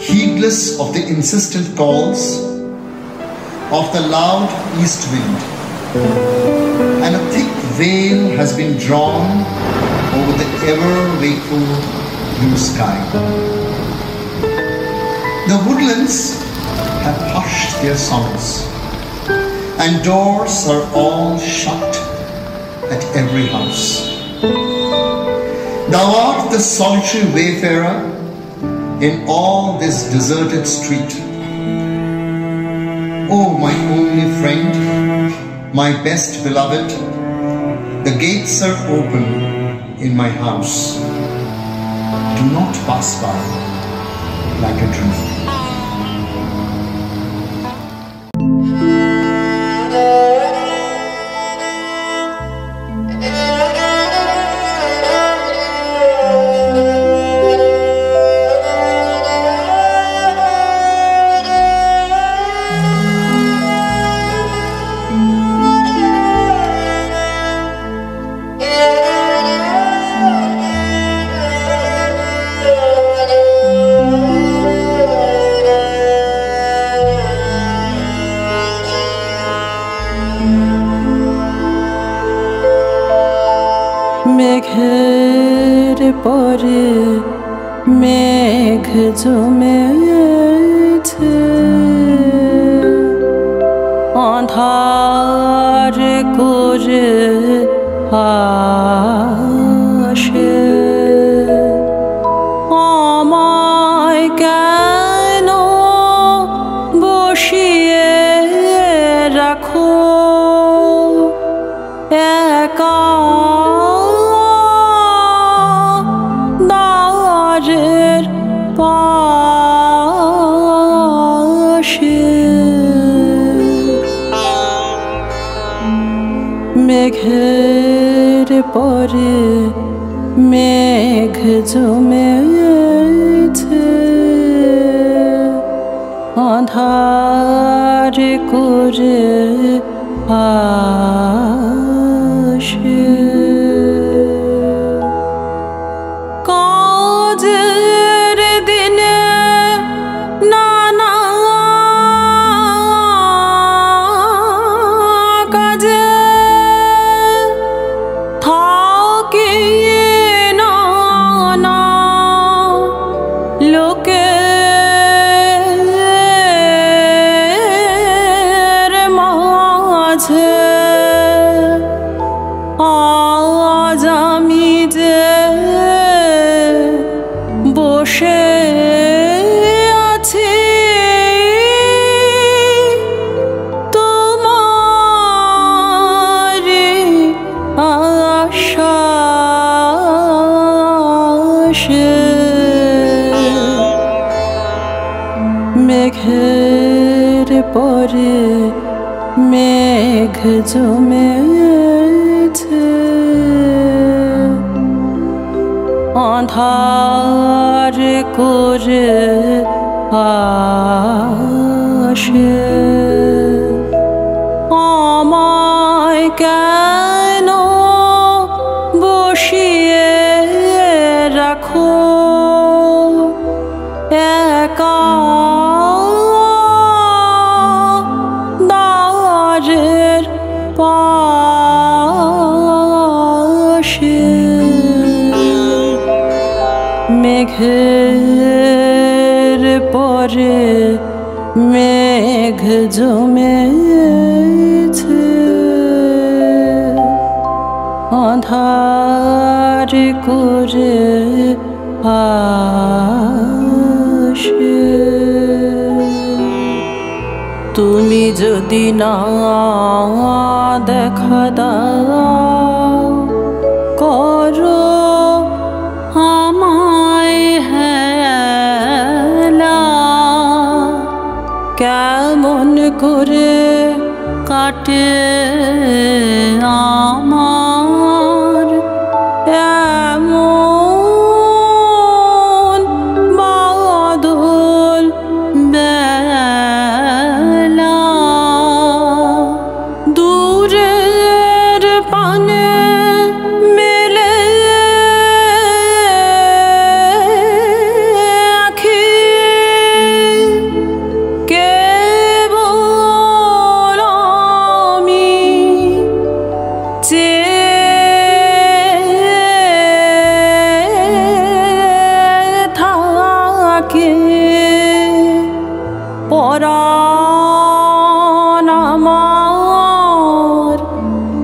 heedless of the insistent calls of the loud east wind, and a thick veil has been drawn over the ever-wakeful blue sky. The woodlands have hushed their songs, and doors are all shut at every house. Thou art the solitary wayfarer in all this deserted street. Oh, my only friend, my best beloved, the gates are open in my house. Do not pass by like a dream. পরে মেঘ জমেছে, আঁধার করে আসে, আমায় কেন বসিয়ে রাখো একা দ্বারের পাশে। মেঘের পরে মেঘ জমেছে, আঁধার করে আসে, কাজের দিনে নানা কাজে থাকি নানা লোকের মাঝে, আজ আমি যে বসে আছি তোমারি আশ্বাসে। মেঘের পরে মেঘ জমেছে, আঁধার করে আসে, আমায় কেন বসিয়ে রাখো একা দ্বারের পাশে। মেঘের পরে মেঘ জমেছে, আঁধার করে আসে। তুমি যদি না দেখা দাও করো আমায় হেলা, কেমন করে কাটে আমার এমন বাদল বেলা, দূরের পানে মেলে আখি, কেবল আমি চেয়ে থাকি, পরাণ আমার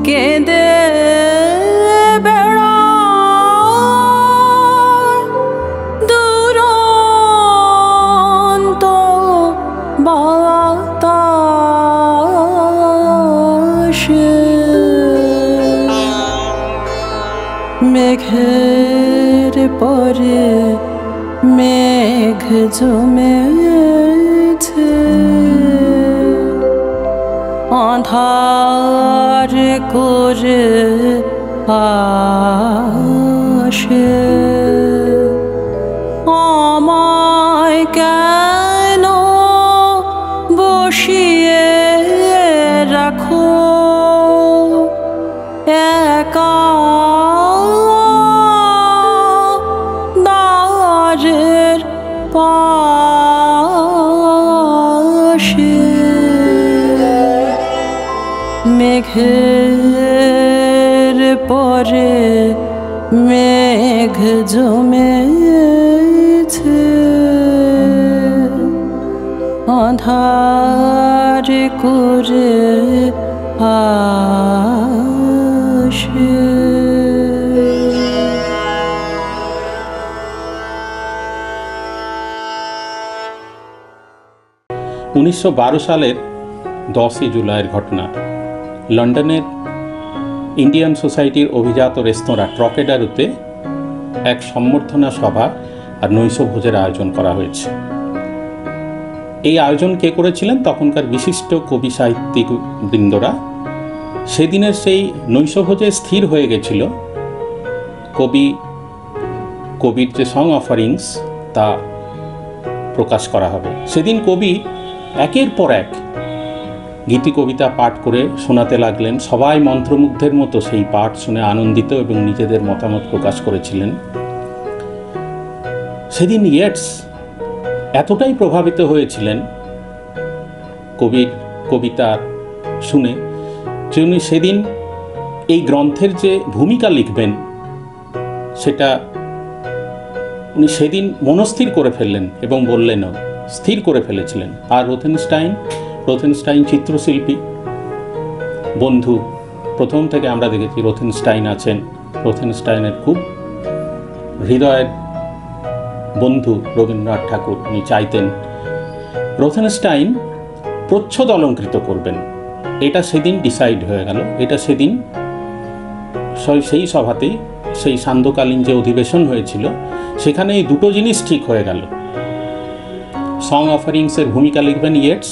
কেঁদে বেড়ায় দুরন্ত বাতাসে। মেঘের পরে মেঘ জমেছে, আঁধার করে আসে, আমায় কেন বসিয়ে রাখো একা দ্বারের পাশে। মেঘের পরে মেঘ জমেছে আঁধার করে আসে। 1912 সালের 10 জুলাইয়ের ঘটনা। লন্ডনের ইন্ডিয়ান সোসাইটির অভিজাত রেস্তোরাঁ ট্রকেডারোতে এক সম্বর্ধনা সভা আর নৈশভোজের আয়োজন করা হয়েছে। এই আয়োজন কে করেছিলেন? তখনকার বিশিষ্ট কবি সাহিত্যিক বৃন্দরা। সেদিনের সেই নৈশভোজে স্থির হয়ে গেছিল কবির যে সং অফারিংস তা প্রকাশ করা হবে। সেদিন কবি একের পর এক গীতি কবিতা পাঠ করে শোনাতে লাগলেন। সবাই মন্ত্রমুগ্ধের মতো সেই পাঠ শুনে আনন্দিত এবং নিজেদের মতামত প্রকাশ করেছিলেন। সেদিন ইয়েটস এতটাই প্রভাবিত হয়েছিলেন কবির কবিতা শুনে যে উনি সেদিন এই গ্রন্থের যে ভূমিকা লিখবেন সেটা উনি সেদিন মনস্থির করে ফেললেন এবং বললেনও, স্থির করে ফেলেছিলেন। আর রোথেনস্টাইন চিত্রশিল্পী বন্ধু, প্রথম থেকে আমরা দেখেছি রোথেনস্টাইন আছেন। রোথেনস্টাইনের খুব হৃদয়ের বন্ধু রবীন্দ্রনাথ ঠাকুর। উনি চাইতেন রোথেনস্টাইন প্রচ্ছদ অলঙ্কৃত করবেন। এটা সেদিন ডিসাইড হয়ে গেল। এটা সেদিন সেই সভাতেই, সেই সান্ধ্যকালীন যে অধিবেশন হয়েছিল সেখানে এই দুটো জিনিস ঠিক হয়ে গেল। সং অফারিংসের ভূমিকা লিখবেন ইয়েটস,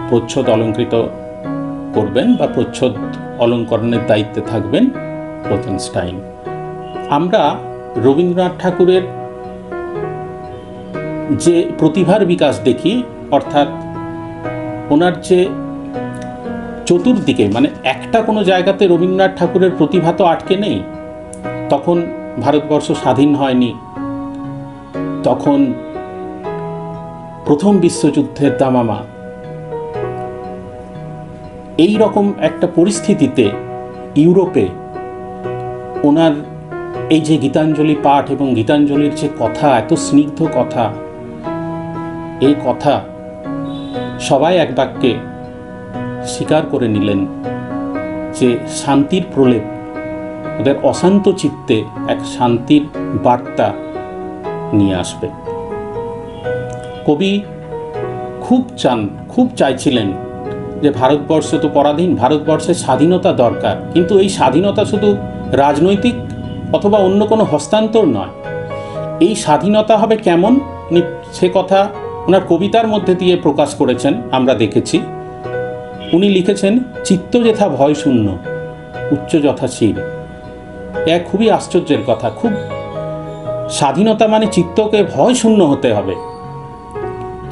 প্রচ্ছদ অলঙ্কৃত করবেন বা প্রচ্ছদ অলঙ্করণের দায়িত্বে থাকবেন রোথেনস্টাইন। আমরা রবীন্দ্রনাথ ঠাকুরের যে প্রতিভার বিকাশ দেখি, অর্থাৎ ওনার যে চতুর্দিকে, মানে একটা কোনো জায়গাতে রবীন্দ্রনাথ ঠাকুরের প্রতিভা তো আটকে নেই। তখন ভারতবর্ষ স্বাধীন হয়নি, তখন প্রথম বিশ্বযুদ্ধের দামামা। এই রকম একটা পরিস্থিতিতে ইউরোপে ওনার এই যে গীতাঞ্জলি পাঠ এবং গীতাঞ্জলির যে কথা, এত স্নিগ্ধ কথা, এই কথা সবাই এক বাক্যে স্বীকার করে নিলেন যে শান্তির প্রলেপ, ওদের অশান্ত চিত্তে এক শান্তির বার্তা নিয়ে আসবে। কবি খুব চাইছিলেন যে ভারতবর্ষ তো পরাধীন, ভারতবর্ষের স্বাধীনতা দরকার। কিন্তু এই স্বাধীনতা শুধু রাজনৈতিক অথবা অন্য কোনো হস্তান্তর নয়। এই স্বাধীনতা হবে কেমন, সে কথা ওনার কবিতার মধ্যে দিয়ে প্রকাশ করেছেন, আমরা দেখেছি। উনি লিখেছেন, চিত্ত যেথা ভয় শূন্য, উচ্চ যথা শির। এক খুবই আশ্চর্যের কথা। খুব স্বাধীনতা মানে চিত্তকে ভয় শূন্য হতে হবে।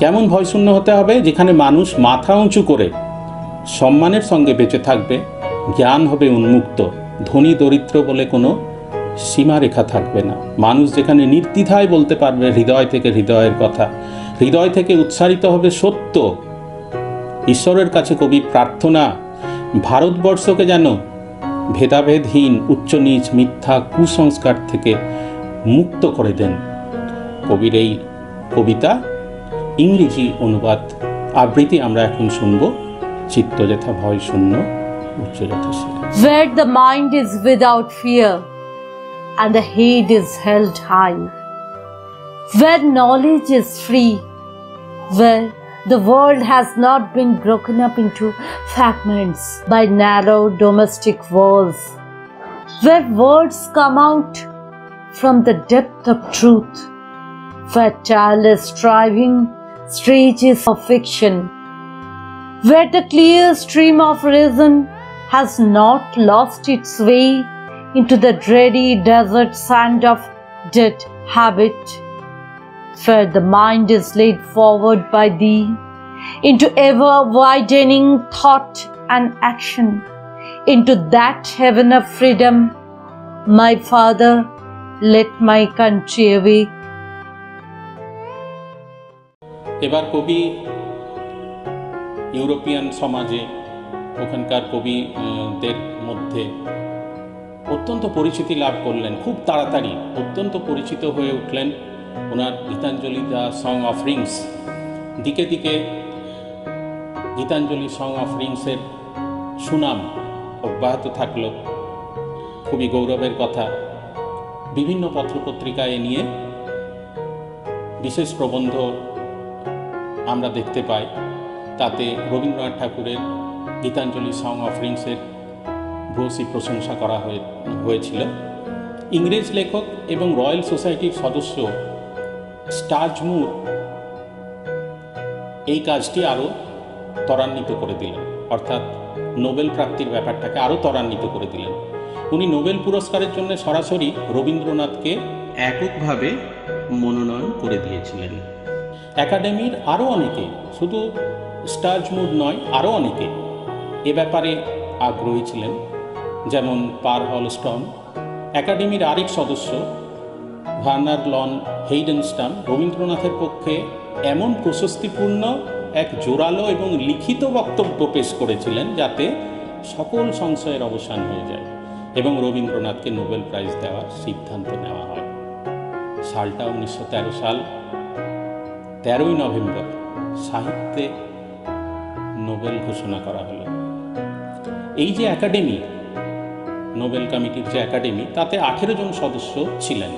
কেমন ভয় শূন্য হতে হবে? যেখানে মানুষ মাথা উঁচু করে সম্মানের সঙ্গে বেঁচে থাকবে, জ্ঞান হবে উন্মুক্ত, ধনী দরিদ্র বলে কোনো সীমারেখা থাকবে না। মানুষ যেখানে নির্দ্বিধায় বলতে পারবে হৃদয় থেকে হৃদয়ের কথা, হৃদয় থেকে উচ্চারিত হবে সত্য। ঈশ্বরের কাছে কবির প্রার্থনা, ভারতবর্ষকে যেন ভেদাভেদহীন, উচ্চ নীচ, মিথ্যা, কুসংস্কার থেকে মুক্ত করে দেন। কবির এই কবিতা ইংরেজি অনুবাদ আবৃত্তি আমরা এখন শুনব। চিত্ত যেথা ভয় শূন্য, উচ্চ যথা শির। Where the mind is without fear and the head is held high, where knowledge is free, where the world has not been broken up into fragments by narrow domestic walls, where words come out from the depth of truth, where tireless striving stretches of fiction, where the clear stream of reason has not lost its way into the dreary desert sand of dead habit, where the mind is led forward by thee into ever-widening thought and action, into that heaven of freedom, my Father, let my country awake. এবার কবি European সমাজে, ওখানকার কবিদের মধ্যে অত্যন্ত পরিচিতি লাভ করলেন খুব তাড়াতাড়ি, অত্যন্ত পরিচিত হয়ে উঠলেন। ওনার গীতাঞ্জলি দ্য সং অফরিংস, দিকে দিকে গীতাঞ্জলি সং অফরিংসের সুনাম অব্যাহত থাকল। খুবই গৌরবের কথা। বিভিন্ন পত্রপত্রিকায় এ নিয়ে বিশেষ প্রবন্ধ আমরা দেখতে পাই। তাতে রবীন্দ্রনাথ ঠাকুরের গীতাঞ্জলি সং অফরিংসের ভূয়সী প্রশংসা করা হয়েছিল। ইংরেজ লেখক এবং রয়্যাল সোসাইটির সদস্য স্টার্জমুর এই কাজটি আরও ত্বরান্বিত করে দিলেন, অর্থাৎ নোবেল প্রাপ্তির ব্যাপারটাকে আরও ত্বরান্বিত করে দিলেন। উনি নোবেল পুরস্কারের জন্য সরাসরি রবীন্দ্রনাথকে এককভাবে মনোনয়ন করে দিয়েছিলেন। একাডেমির আরও অনেকে, শুধু স্টার্জমুর নয়, আরও অনেকে এ ব্যাপারে আগ্রহী ছিলেন, যেমন পার হলস্টন। একাডেমির আরেক সদস্য ভার্নার লন হেইডেনস্টাম রবীন্দ্রনাথের পক্ষে এমন প্রশস্তিপূর্ণ এক জোরালো এবং লিখিত বক্তব্য পেশ করেছিলেন যাতে সকল সংশয়ের অবসান হয়ে যায় এবং রবীন্দ্রনাথকে নোবেল প্রাইজ দেওয়ার সিদ্ধান্ত নেওয়া হয়। সালটা 1913 সাল। 13ই নভেম্বর সাহিত্যে নোবেল ঘোষণা করা হলো। এই যে একাডেমি, নোবেল কমিটির যে একাডেমি, তাতে 18 জন সদস্য ছিলেন।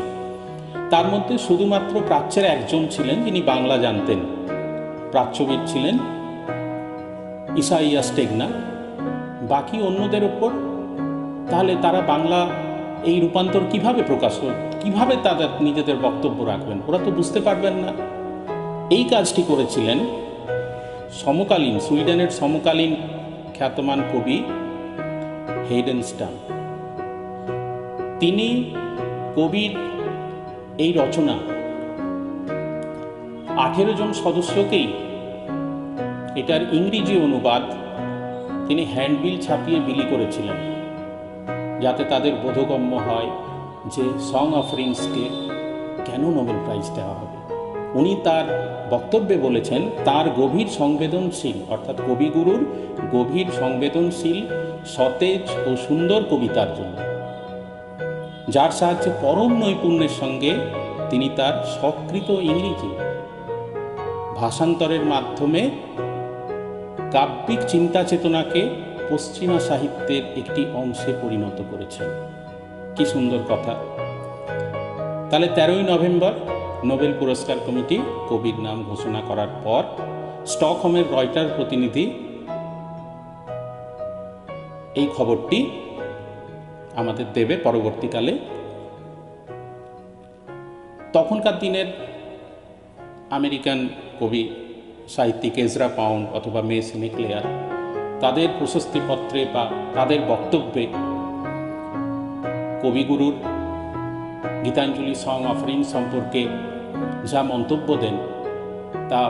তার মধ্যে শুধুমাত্র প্রাচ্যের একজন ছিলেন যিনি বাংলা জানতেন। প্রাচ্যবিদ ছিলেন ইসাইয়াস টেগনা। বাকি অন্যদের ওপর তাহলে তারা বাংলা এই রূপান্তর কিভাবে প্রকাশ করবে, কিভাবে তাদের নিজেদের বক্তব্য রাখবেন, ওরা তো বুঝতে পারবেন না। এই কাজটি করেছিলেন সমকালীন, সুইডেনের সমকালীন খ্যাতমান কবি হেইডেনস্টাম। তিনি কবির এই রচনা 18 জন সদস্যকেই এটার ইংরেজি অনুবাদ তিনি হ্যান্ডবিল ছাপিয়ে বিলি করেছিলেন, যাতে তাদের বোধগম্য হয় যে সং অফরিংসকে কেন নোবেল প্রাইজ দেওয়া হবে। উনি তার বক্তব্যে বলেছেন তার গভীর সংবেদনশীল, অর্থাৎ কবিগুরুর গভীর সংবেদনশীল, সতেজ ও সুন্দর কবিতার জন্য, যার সাহায্যে পরম নৈপুণ্যের সঙ্গে তিনি তার স্বকৃত ইংরেজি ভাষান্তরের মাধ্যমে কাব্যিক চিন্তা চেতনাকে পশ্চিমা সাহিত্যের একটি অংশে পরিণত করেছেন। কি সুন্দর কথা। তাহলে 13ই নভেম্বর নোবেল পুরস্কার কমিটি কবির নাম ঘোষণা করার পর স্টকহোমের রয়টার প্রতিনিধি এই খবরটি আমাদের দেবে পরবর্তীকালে। তখনকার দিনের আমেরিকান কবি সাহিত্যিক এজরা পাউন্ড অথবা মে সিনেক্লেয়ার তাদের প্রশস্তিপত্রে বা তাদের বক্তব্যে কবিগুরুর গীতাঞ্জলি সং অফরিং সম্পর্কে যা মন্তব্য দেন তা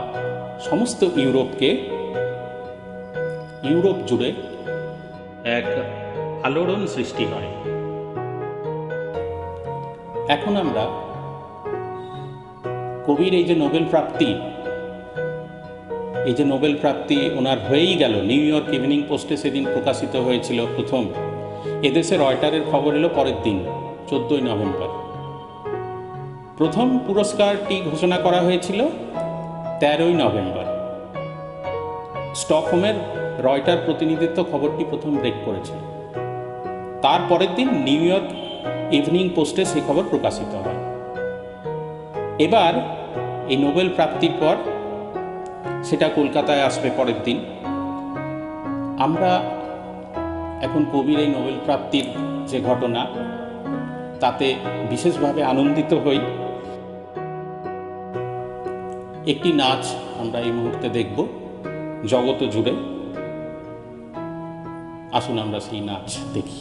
সমস্ত ইউরোপ জুড়ে এক আলোড়ন সৃষ্টি হয়। এখন আমরা কবির এই যে নোবেল প্রাপ্তি ওনার হয়েই গেল, নিউ ইয়র্ক ইভিনিং পোস্টে সেদিন প্রকাশিত হয়েছিল প্রথম। এদেশে রয়টারের খবর এলো পরের দিন 14ই নভেম্বর। প্রথম পুরস্কারটি ঘোষণা করা হয়েছিল 13ই নভেম্বর। স্টকহোমের রয়টার প্রতিনিধিত্ব খবরটি প্রথম ব্রেক করেছে। তার পরের দিন নিউ ইয়র্ক ইভিনিং পোস্টে সেই খবর প্রকাশিত হয়। এবার এই নোবেল প্রাপ্তির পর সেটা কলকাতায় আসবে পরের দিন। আমরা এখন কবির এই নোবেল প্রাপ্তির যে ঘটনা তাতে বিশেষভাবে আনন্দিত হই। একটি নাচ আমরা এই মুহূর্তে দেখব জগত জুড়ে। আসুন আমরা সেই নাচ দেখি।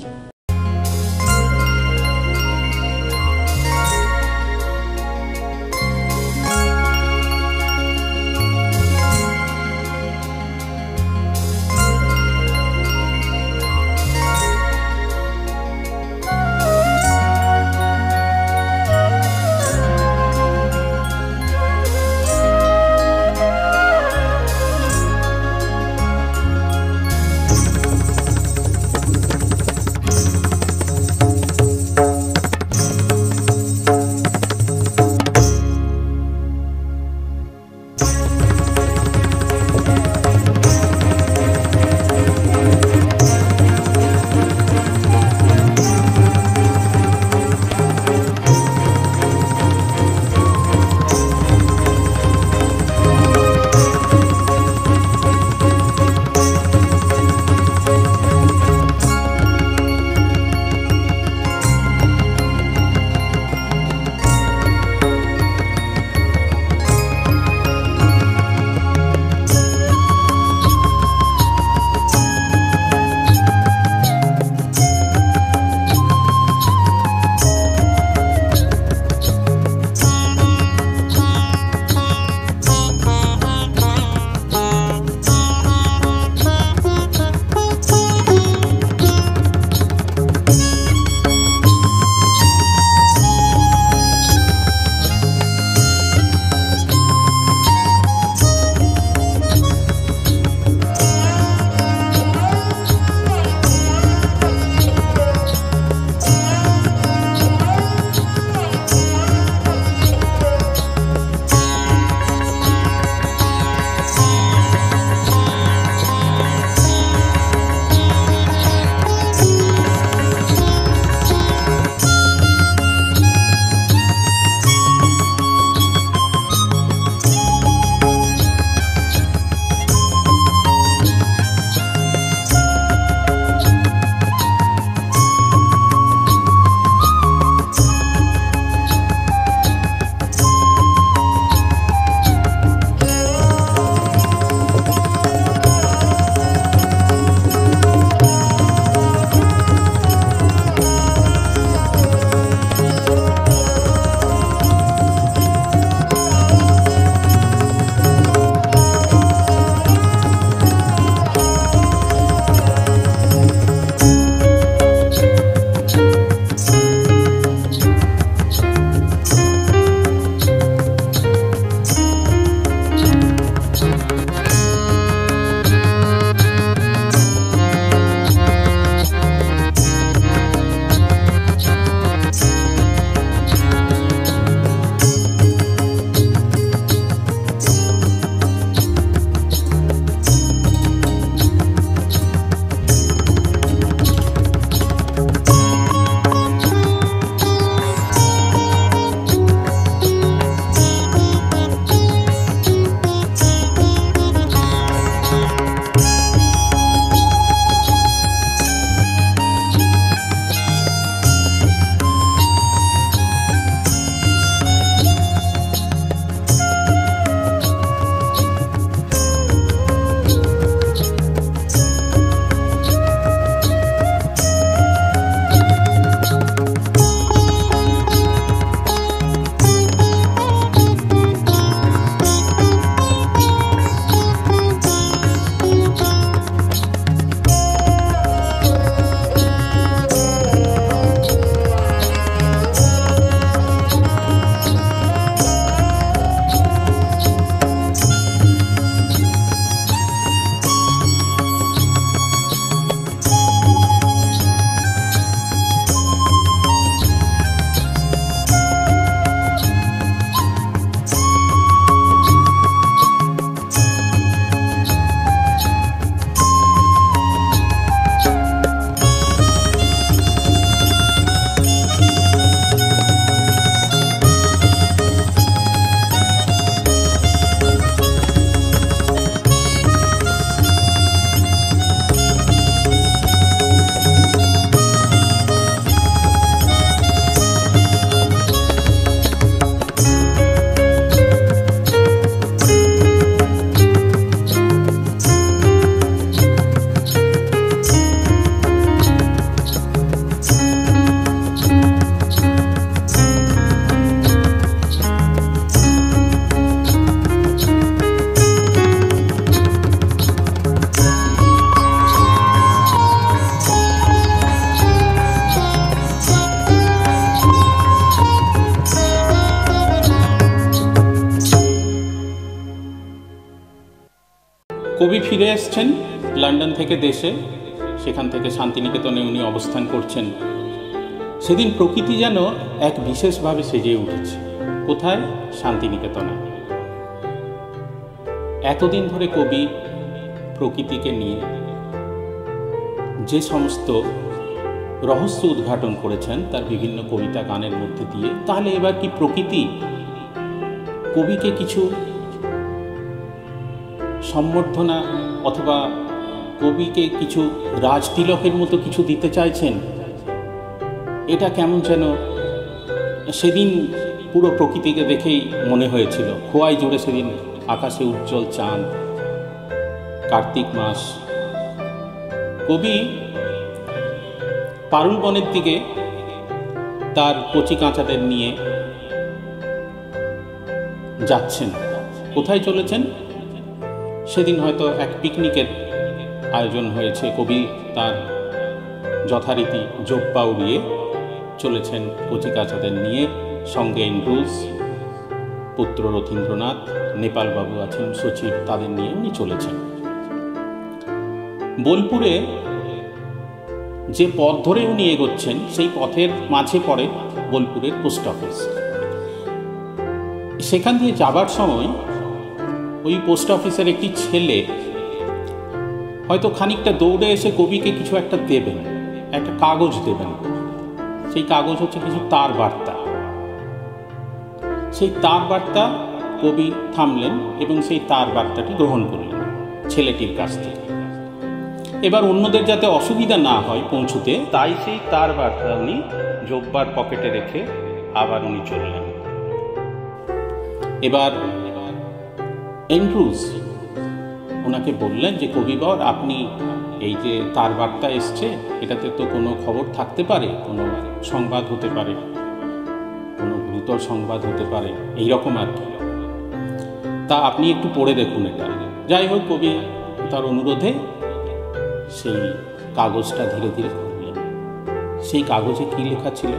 ফিরে এসছেন লন্ডন থেকে দেশে, সেখান থেকে শান্তিনিকেতনে উনি অবস্থান করছেন। সেদিন প্রকৃতি যেন এক বিশেষভাবে সেজে উঠেছে। কোথায়? শান্তিনিকেতনে। এতদিন ধরে কবি প্রকৃতিকে নিয়ে যে সমস্ত রহস্য উদ্ঘাটন করেছেন তার বিভিন্ন কবিতা গানের মধ্যে দিয়ে, তাহলে এবার কি প্রকৃতি কবিকে কিছু সম্বর্ধনা অথবা কবিকে কিছু রাজতিলকের মতো কিছু দিতে চাইছেন? এটা কেমন যেন সেদিন পুরো প্রকৃতিকে দেখেই মনে হয়েছিল। খোয়াই জুড়ে সেদিন আকাশে উজ্জ্বল চাঁদ, কার্তিক মাস। কবি পারুল বনের দিকে তার কচি কাঁচাদের নিয়ে যাচ্ছেন। কোথায় চলেছেন? সেদিন হয়তো এক পিকনিকের আয়োজন হয়েছে। কবি তার যথারীতি জোপ্পা উড়িয়ে চলেছেন কচি কাঁচাদের নিয়ে, সঙ্গে এন্ড্রুজ, পুত্র রথীন্দ্রনাথ, নেপালবাবু আছেন, সচিব, তাদের নিয়ে উনি চলেছেন। বোলপুরে যে পথ ধরে উনি এগোচ্ছেন সেই পথের মাঝে পড়ে বোলপুরের পোস্ট অফিস। সেখান দিয়ে যাবার সময় ওই পোস্ট অফিসের একটি ছেলে হয়তো খানিকটা দৌড়ে এসে কবিকে কিছু একটা দেবেন, একটা কাগজ দেবেন। সেই কাগজ হচ্ছে কিছু তার বার্তা। সেই তার বার্তা কবি থামলেন এবং সেই তার বার্তাটি গ্রহণ করলেন ছেলেটির কাছ থেকে। এবার অন্যদের যাতে অসুবিধা না হয় পৌঁছতে, তাই সেই তার বার্তা উনি জোব্বার পকেটে রেখে আবার উনি চললেন। এবার এন্ড্রুজ ওনাকে বললেন যে কবিবর, আপনি এই যে তার বার্তা এসছে, এটাতে তো কোনো খবর থাকতে পারে, কোনো সংবাদ হতে পারে, কোনো গুরুতর সংবাদ হতে পারে, এইরকম আর কি। তা আপনি একটু পড়ে দেখুন এটা। যাই হোক, কবি তার অনুরোধে সেই কাগজটা ধীরে ধীরে খুললেন। সেই কাগজে কি লেখা ছিল?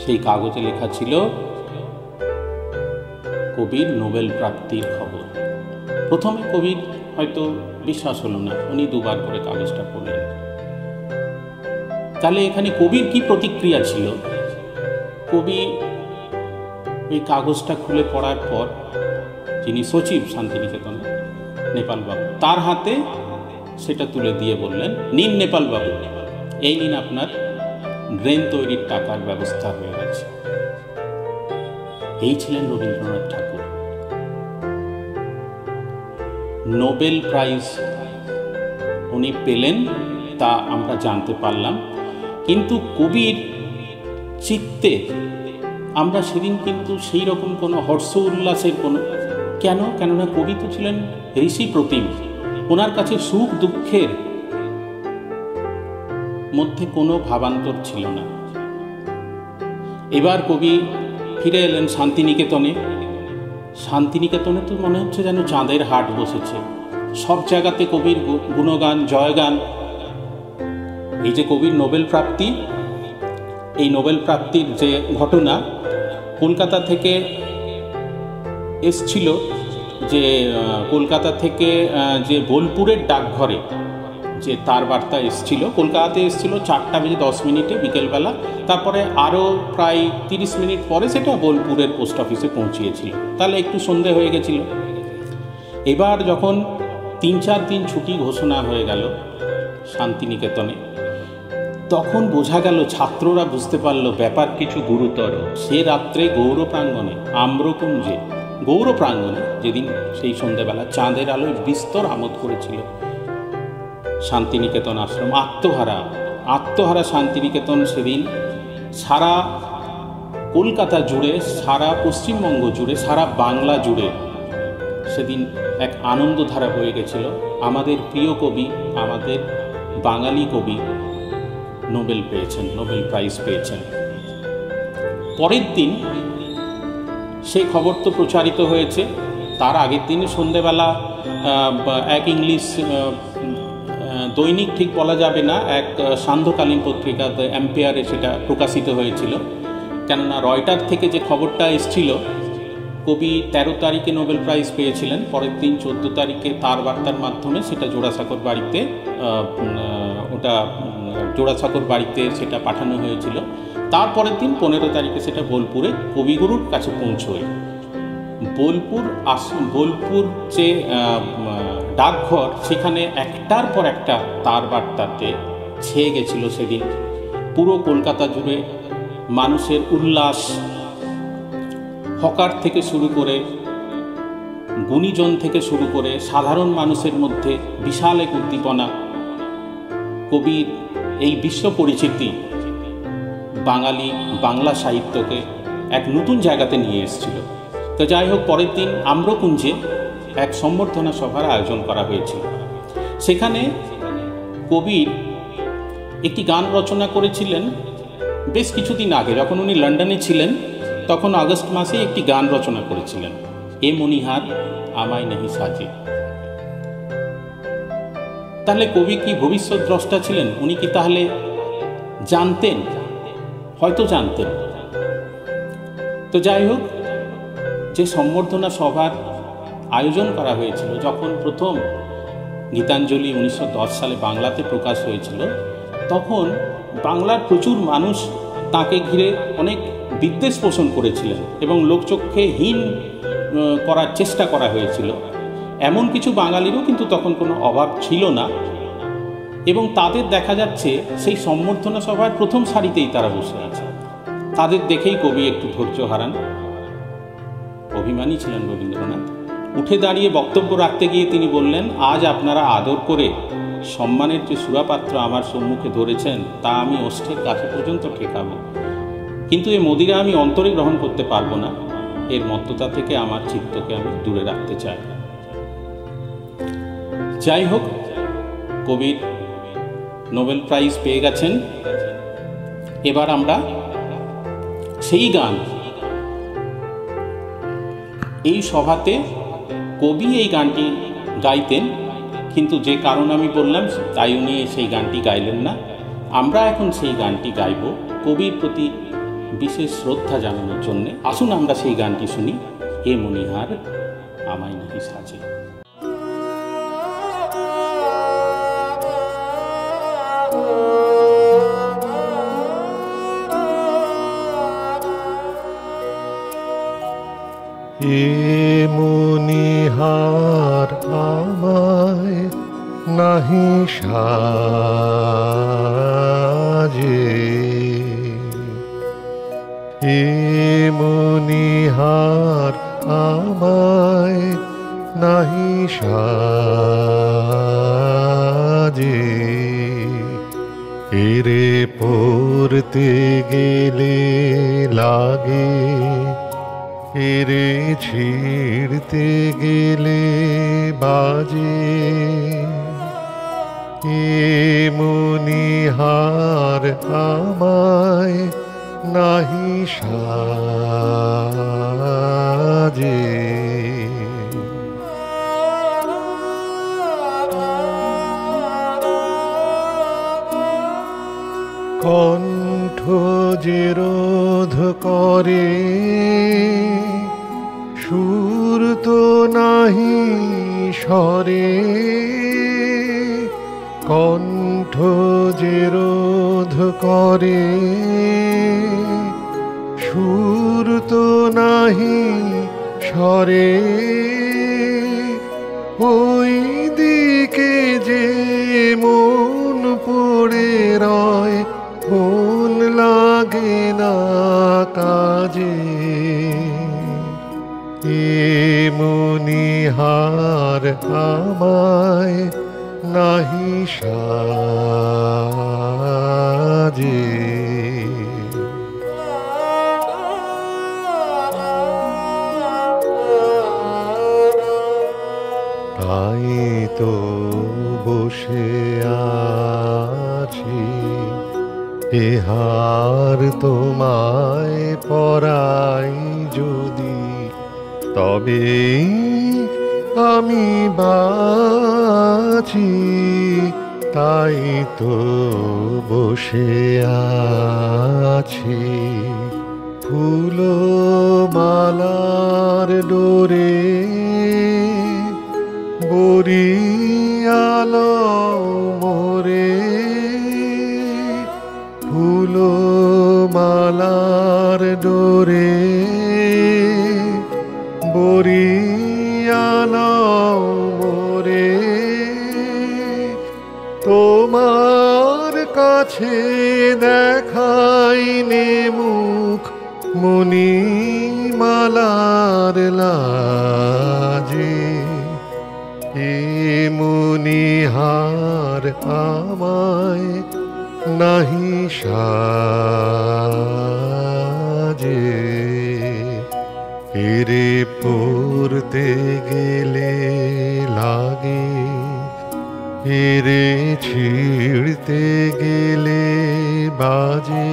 সেই কাগজে লেখা ছিল কবির নোবেল প্রাপ্তির খবর। প্রথমে কবির হয়তো বিশ্বাস হলো না, উনি দুবার করে কাগজটা পড়লেন। তাহলে এখানে কবির কি প্রতিক্রিয়া ছিল? কবি এই কাগজটা খুলে পড়ার পর যিনি সচিব শান্তিনিকেতনে, নেপালবাবু, তার হাতে সেটা তুলে দিয়ে বললেন, নিন নেপালবাবু, এই নিন আপনার ড্রেন তৈরির টাকার ব্যবস্থা হয়ে গেছে। এই ছিলেন রবীন্দ্রনাথ ঠাকুর। নোবেল প্রাইজ উনি পেলেন তা আমরা জানতে পারলাম, কিন্তু কবির চিত্তে আমরা সেদিন কিন্তু সেই রকম কোনো হর্ষ উল্লাসের কোনো কেননা কবি তো ছিলেন ঋষি প্রতিম। ওনার কাছে সুখ দুঃখের মধ্যে কোনো ভাবান্তর ছিল না। এবার কবি ফিরে এলেন শান্তিনিকেতনে। শান্তিনিকেতনে তো মনে হচ্ছে যেন চাঁদের হাট বসেছে, সব জায়গাতে কবির গুণগান, জয়গান। এই যে কবির নোবেল প্রাপ্তি, এই নোবেল প্রাপ্তির যে ঘটনা কলকাতা থেকে এসছিল, যে কলকাতা থেকে যে বোলপুরের ডাকঘরে যে তার বার্তা এসছিল, কলকাতাতে এসছিল 4:10 বিকেলবেলা, তারপরে আরও প্রায় 30 মিনিট পরে সেটা বোলপুরের পোস্ট অফিসে পৌঁছিয়েছিল। তাহলে একটু সন্ধে হয়ে গেছিল। এবার যখন 3-4 দিন ছুটি ঘোষণা হয়ে গেল শান্তিনিকেতনে, তখন বোঝা গেল, ছাত্ররা বুঝতে পারল ব্যাপার কিছু গুরুতর। সে রাত্রে গৌরপ্রাঙ্গণে, আম্রকুঞ্জে, গৌরপ্রাঙ্গণে যেদিন সেই সন্ধ্যেবেলা চাঁদের আলোয় বিস্তর আমোদ করেছিল শান্তিনিকেতন আশ্রম, আত্মহারা শান্তিনিকেতন সেদিন সারা কলকাতা জুড়ে, সারা পশ্চিমবঙ্গ জুড়ে, সারা বাংলা জুড়ে সেদিন এক আনন্দধারা বয়ে গেছিল। আমাদের প্রিয় কবি, আমাদের বাঙালি কবি নোবেল পেয়েছেন, নোবেল প্রাইজ পেয়েছেন। পরের দিন সেই খবর তো প্রচারিত হয়েছে। তার আগের দিন সন্ধ্যেবেলা এক ইংলিশ দৈনিক, ঠিক বলা যাবে না, এক সান্ধ্যকালীন পত্রিকা দ্য এম্পায়ারে সেটা প্রকাশিত হয়েছিল। কেননা রয়টার থেকে যে খবরটা এসছিল কবি 13 তারিখে নোবেল প্রাইজ পেয়েছিলেন, পরের দিন 14 তারিখে তার বার্তার মাধ্যমে সেটা জোড়াসাঁকোর বাড়িতে জোড়াসাঁকোর বাড়িতে সেটা পাঠানো হয়েছিল। তারপরের দিন 15 তারিখে সেটা বোলপুরে কবিগুরুর কাছে পৌঁছয়। বোলপুর যে ডাকঘর, সেখানে একটার পর একটা তার বার্তাতে ছেয়ে গেছিল সেদিন। পুরো কলকাতা জুড়ে মানুষের উল্লাস, হকার থেকে শুরু করে গুণীজন থেকে শুরু করে সাধারণ মানুষের মধ্যে বিশাল এক উদ্দীপনা। কবির এই বিশ্ব পরিচিতি বাংলা সাহিত্যকে এক নতুন জায়গাতে নিয়ে এসেছিল। তো যাই হোক, পরের দিন আম্রকুঞ্জে এক সম্বর্ধনা সভার আয়োজন করা হয়েছিল। সেখানে কবির একটি গান রচনা করেছিলেন বেশ কিছুদিন আগে, যখন উনি লন্ডনে ছিলেন, তখন আগস্ট মাসে একটি গান রচনা করেছিলেন, এ মনিহার আমায় নাহি সাজে। তাহলে কবি কি ভবিষ্যৎ দ্রষ্টা ছিলেন? উনি কি তাহলে জানতেন? হয়তো জানতেন। তো যাই হোক, যে সম্বর্ধনা সভার আয়োজন করা হয়েছিল, যখন প্রথম গীতাঞ্জলি 1910 সালে বাংলাতে প্রকাশ হয়েছিল, তখন বাংলার প্রচুর মানুষ তাকে ঘিরে অনেক বিদ্বেষ পোষণ করেছিলেন এবং লোকচক্ষে হীন করার চেষ্টা করা হয়েছিল। এমন কিছু বাঙালিরও কিন্তু তখন কোনো অভাব ছিল না, এবং তাদের দেখা যাচ্ছে সেই সম্বর্ধনা সভার প্রথম সারিতেই তারা বসে আছে। তাদের দেখেই কবি একটু ধৈর্য হারান। অভিমানী ছিলেন রবীন্দ্রনাথ। উঠে দাঁড়িয়ে বক্তব্য রাখতে গিয়ে তিনি বললেন, আজ আপনারা আদর করে সম্মানের যে সুরাপাত্র আমার সম্মুখে ধরেছেন, তা আমি ওষ্ঠের কাছে পর্যন্ত ঠেকাবো, কিন্তু এ মদিরা আমি অন্তরে গ্রহণ করতে পারবো না। এর মত্ততা থেকে আমার চিত্তকে আমি দূরে রাখতে চাই। যাই হোক, কবির নোবেল প্রাইজ পেয়ে গেছেন। এবার আমরা সেই গান, এই সভাতে কবি এই গানটি গাইতেন, কিন্তু যে কারণ আমি বললাম তাই উনি সেই গানটি গাইলেন না। আমরা এখন সেই গানটি গাইব কবির প্রতি বিশেষ শ্রদ্ধা জানানোর জন্যে। আসুন আমরা সেই গানটি শুনি, এ মনিহার আমায় নাহি সাজে। এ মনিহার আমায় নাহি সাজে, এ মনিহার আমায় নাহি সাজে, এরে পড়তে গেলে লাগে, এরে ছিড়তে গেলে বাজে, এ মনিহার আমায় নাহি সাজে। কণ্ঠ যে রোধ করে, সুর তো নাহি স্বরে, কণ্ঠ যে রোধ করে, সুর তো নাহি স্বরে, ওই দিকে যে মন পড়ে রয়, মন লাগে না কাজে, এ মনিহার আমায় নাহি সাজে। তাই তো বসে আছি, এহার তোমায় পরাই যদি, তবে আমি বাঁচি। তাই তো বসে আছি, ফুলো মালার ডোরে বরিয়ালো মোরে, ফুলো মালার ডোরে বরিয়ালো মোরে, তোমার কাছে দেখাইনে মুখ মণিমালার লাজে, এ মণিহার আমায় নাহি সাজে, এরে পড়তে গেলে লাগে, এরে ছিঁড়তে গেলে বাজে,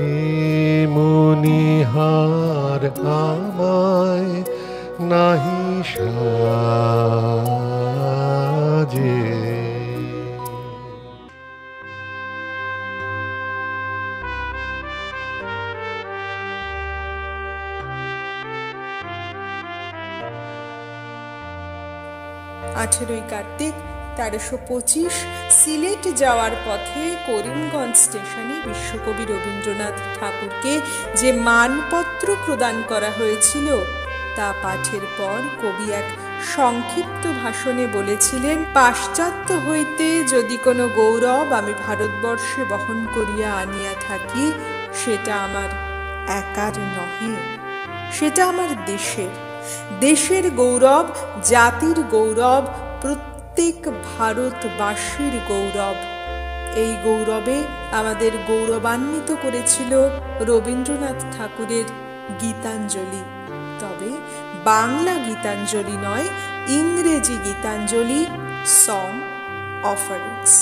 এ মণিহার আমায় নাহি সাজে। আঠেরোই কার্তিক ১৩২৫ সিলেট যাওয়ার পথে করিমগঞ্জ স্টেশনে বিশ্বকবি রবীন্দ্রনাথ ঠাকুরকে যে মানপত্র প্রদান করা হয়েছিল তা পাঠের পর কবি এক সংক্ষিপ্ত ভাষণে বলেছিলেন, পাশ্চাত্য হইতে যদি কোনো গৌরব আমি ভারতবর্ষে বহন করিয়া আনিয়া থাকি, সেটা আমার একার নহে, সেটা আমার দেশের, দেশের গৌরব, জাতির গৌরব, প্রত্যেক ভারতবাসীর গৌরব। এই গৌরবে আমাদের গৌরবান্বিত করেছিল রবীন্দ্রনাথ ঠাকুরের গীতাঞ্জলি। তবে বাংলা গীতাঞ্জলি নয়, ইংরেজি গীতাঞ্জলি, সং অফারিংস।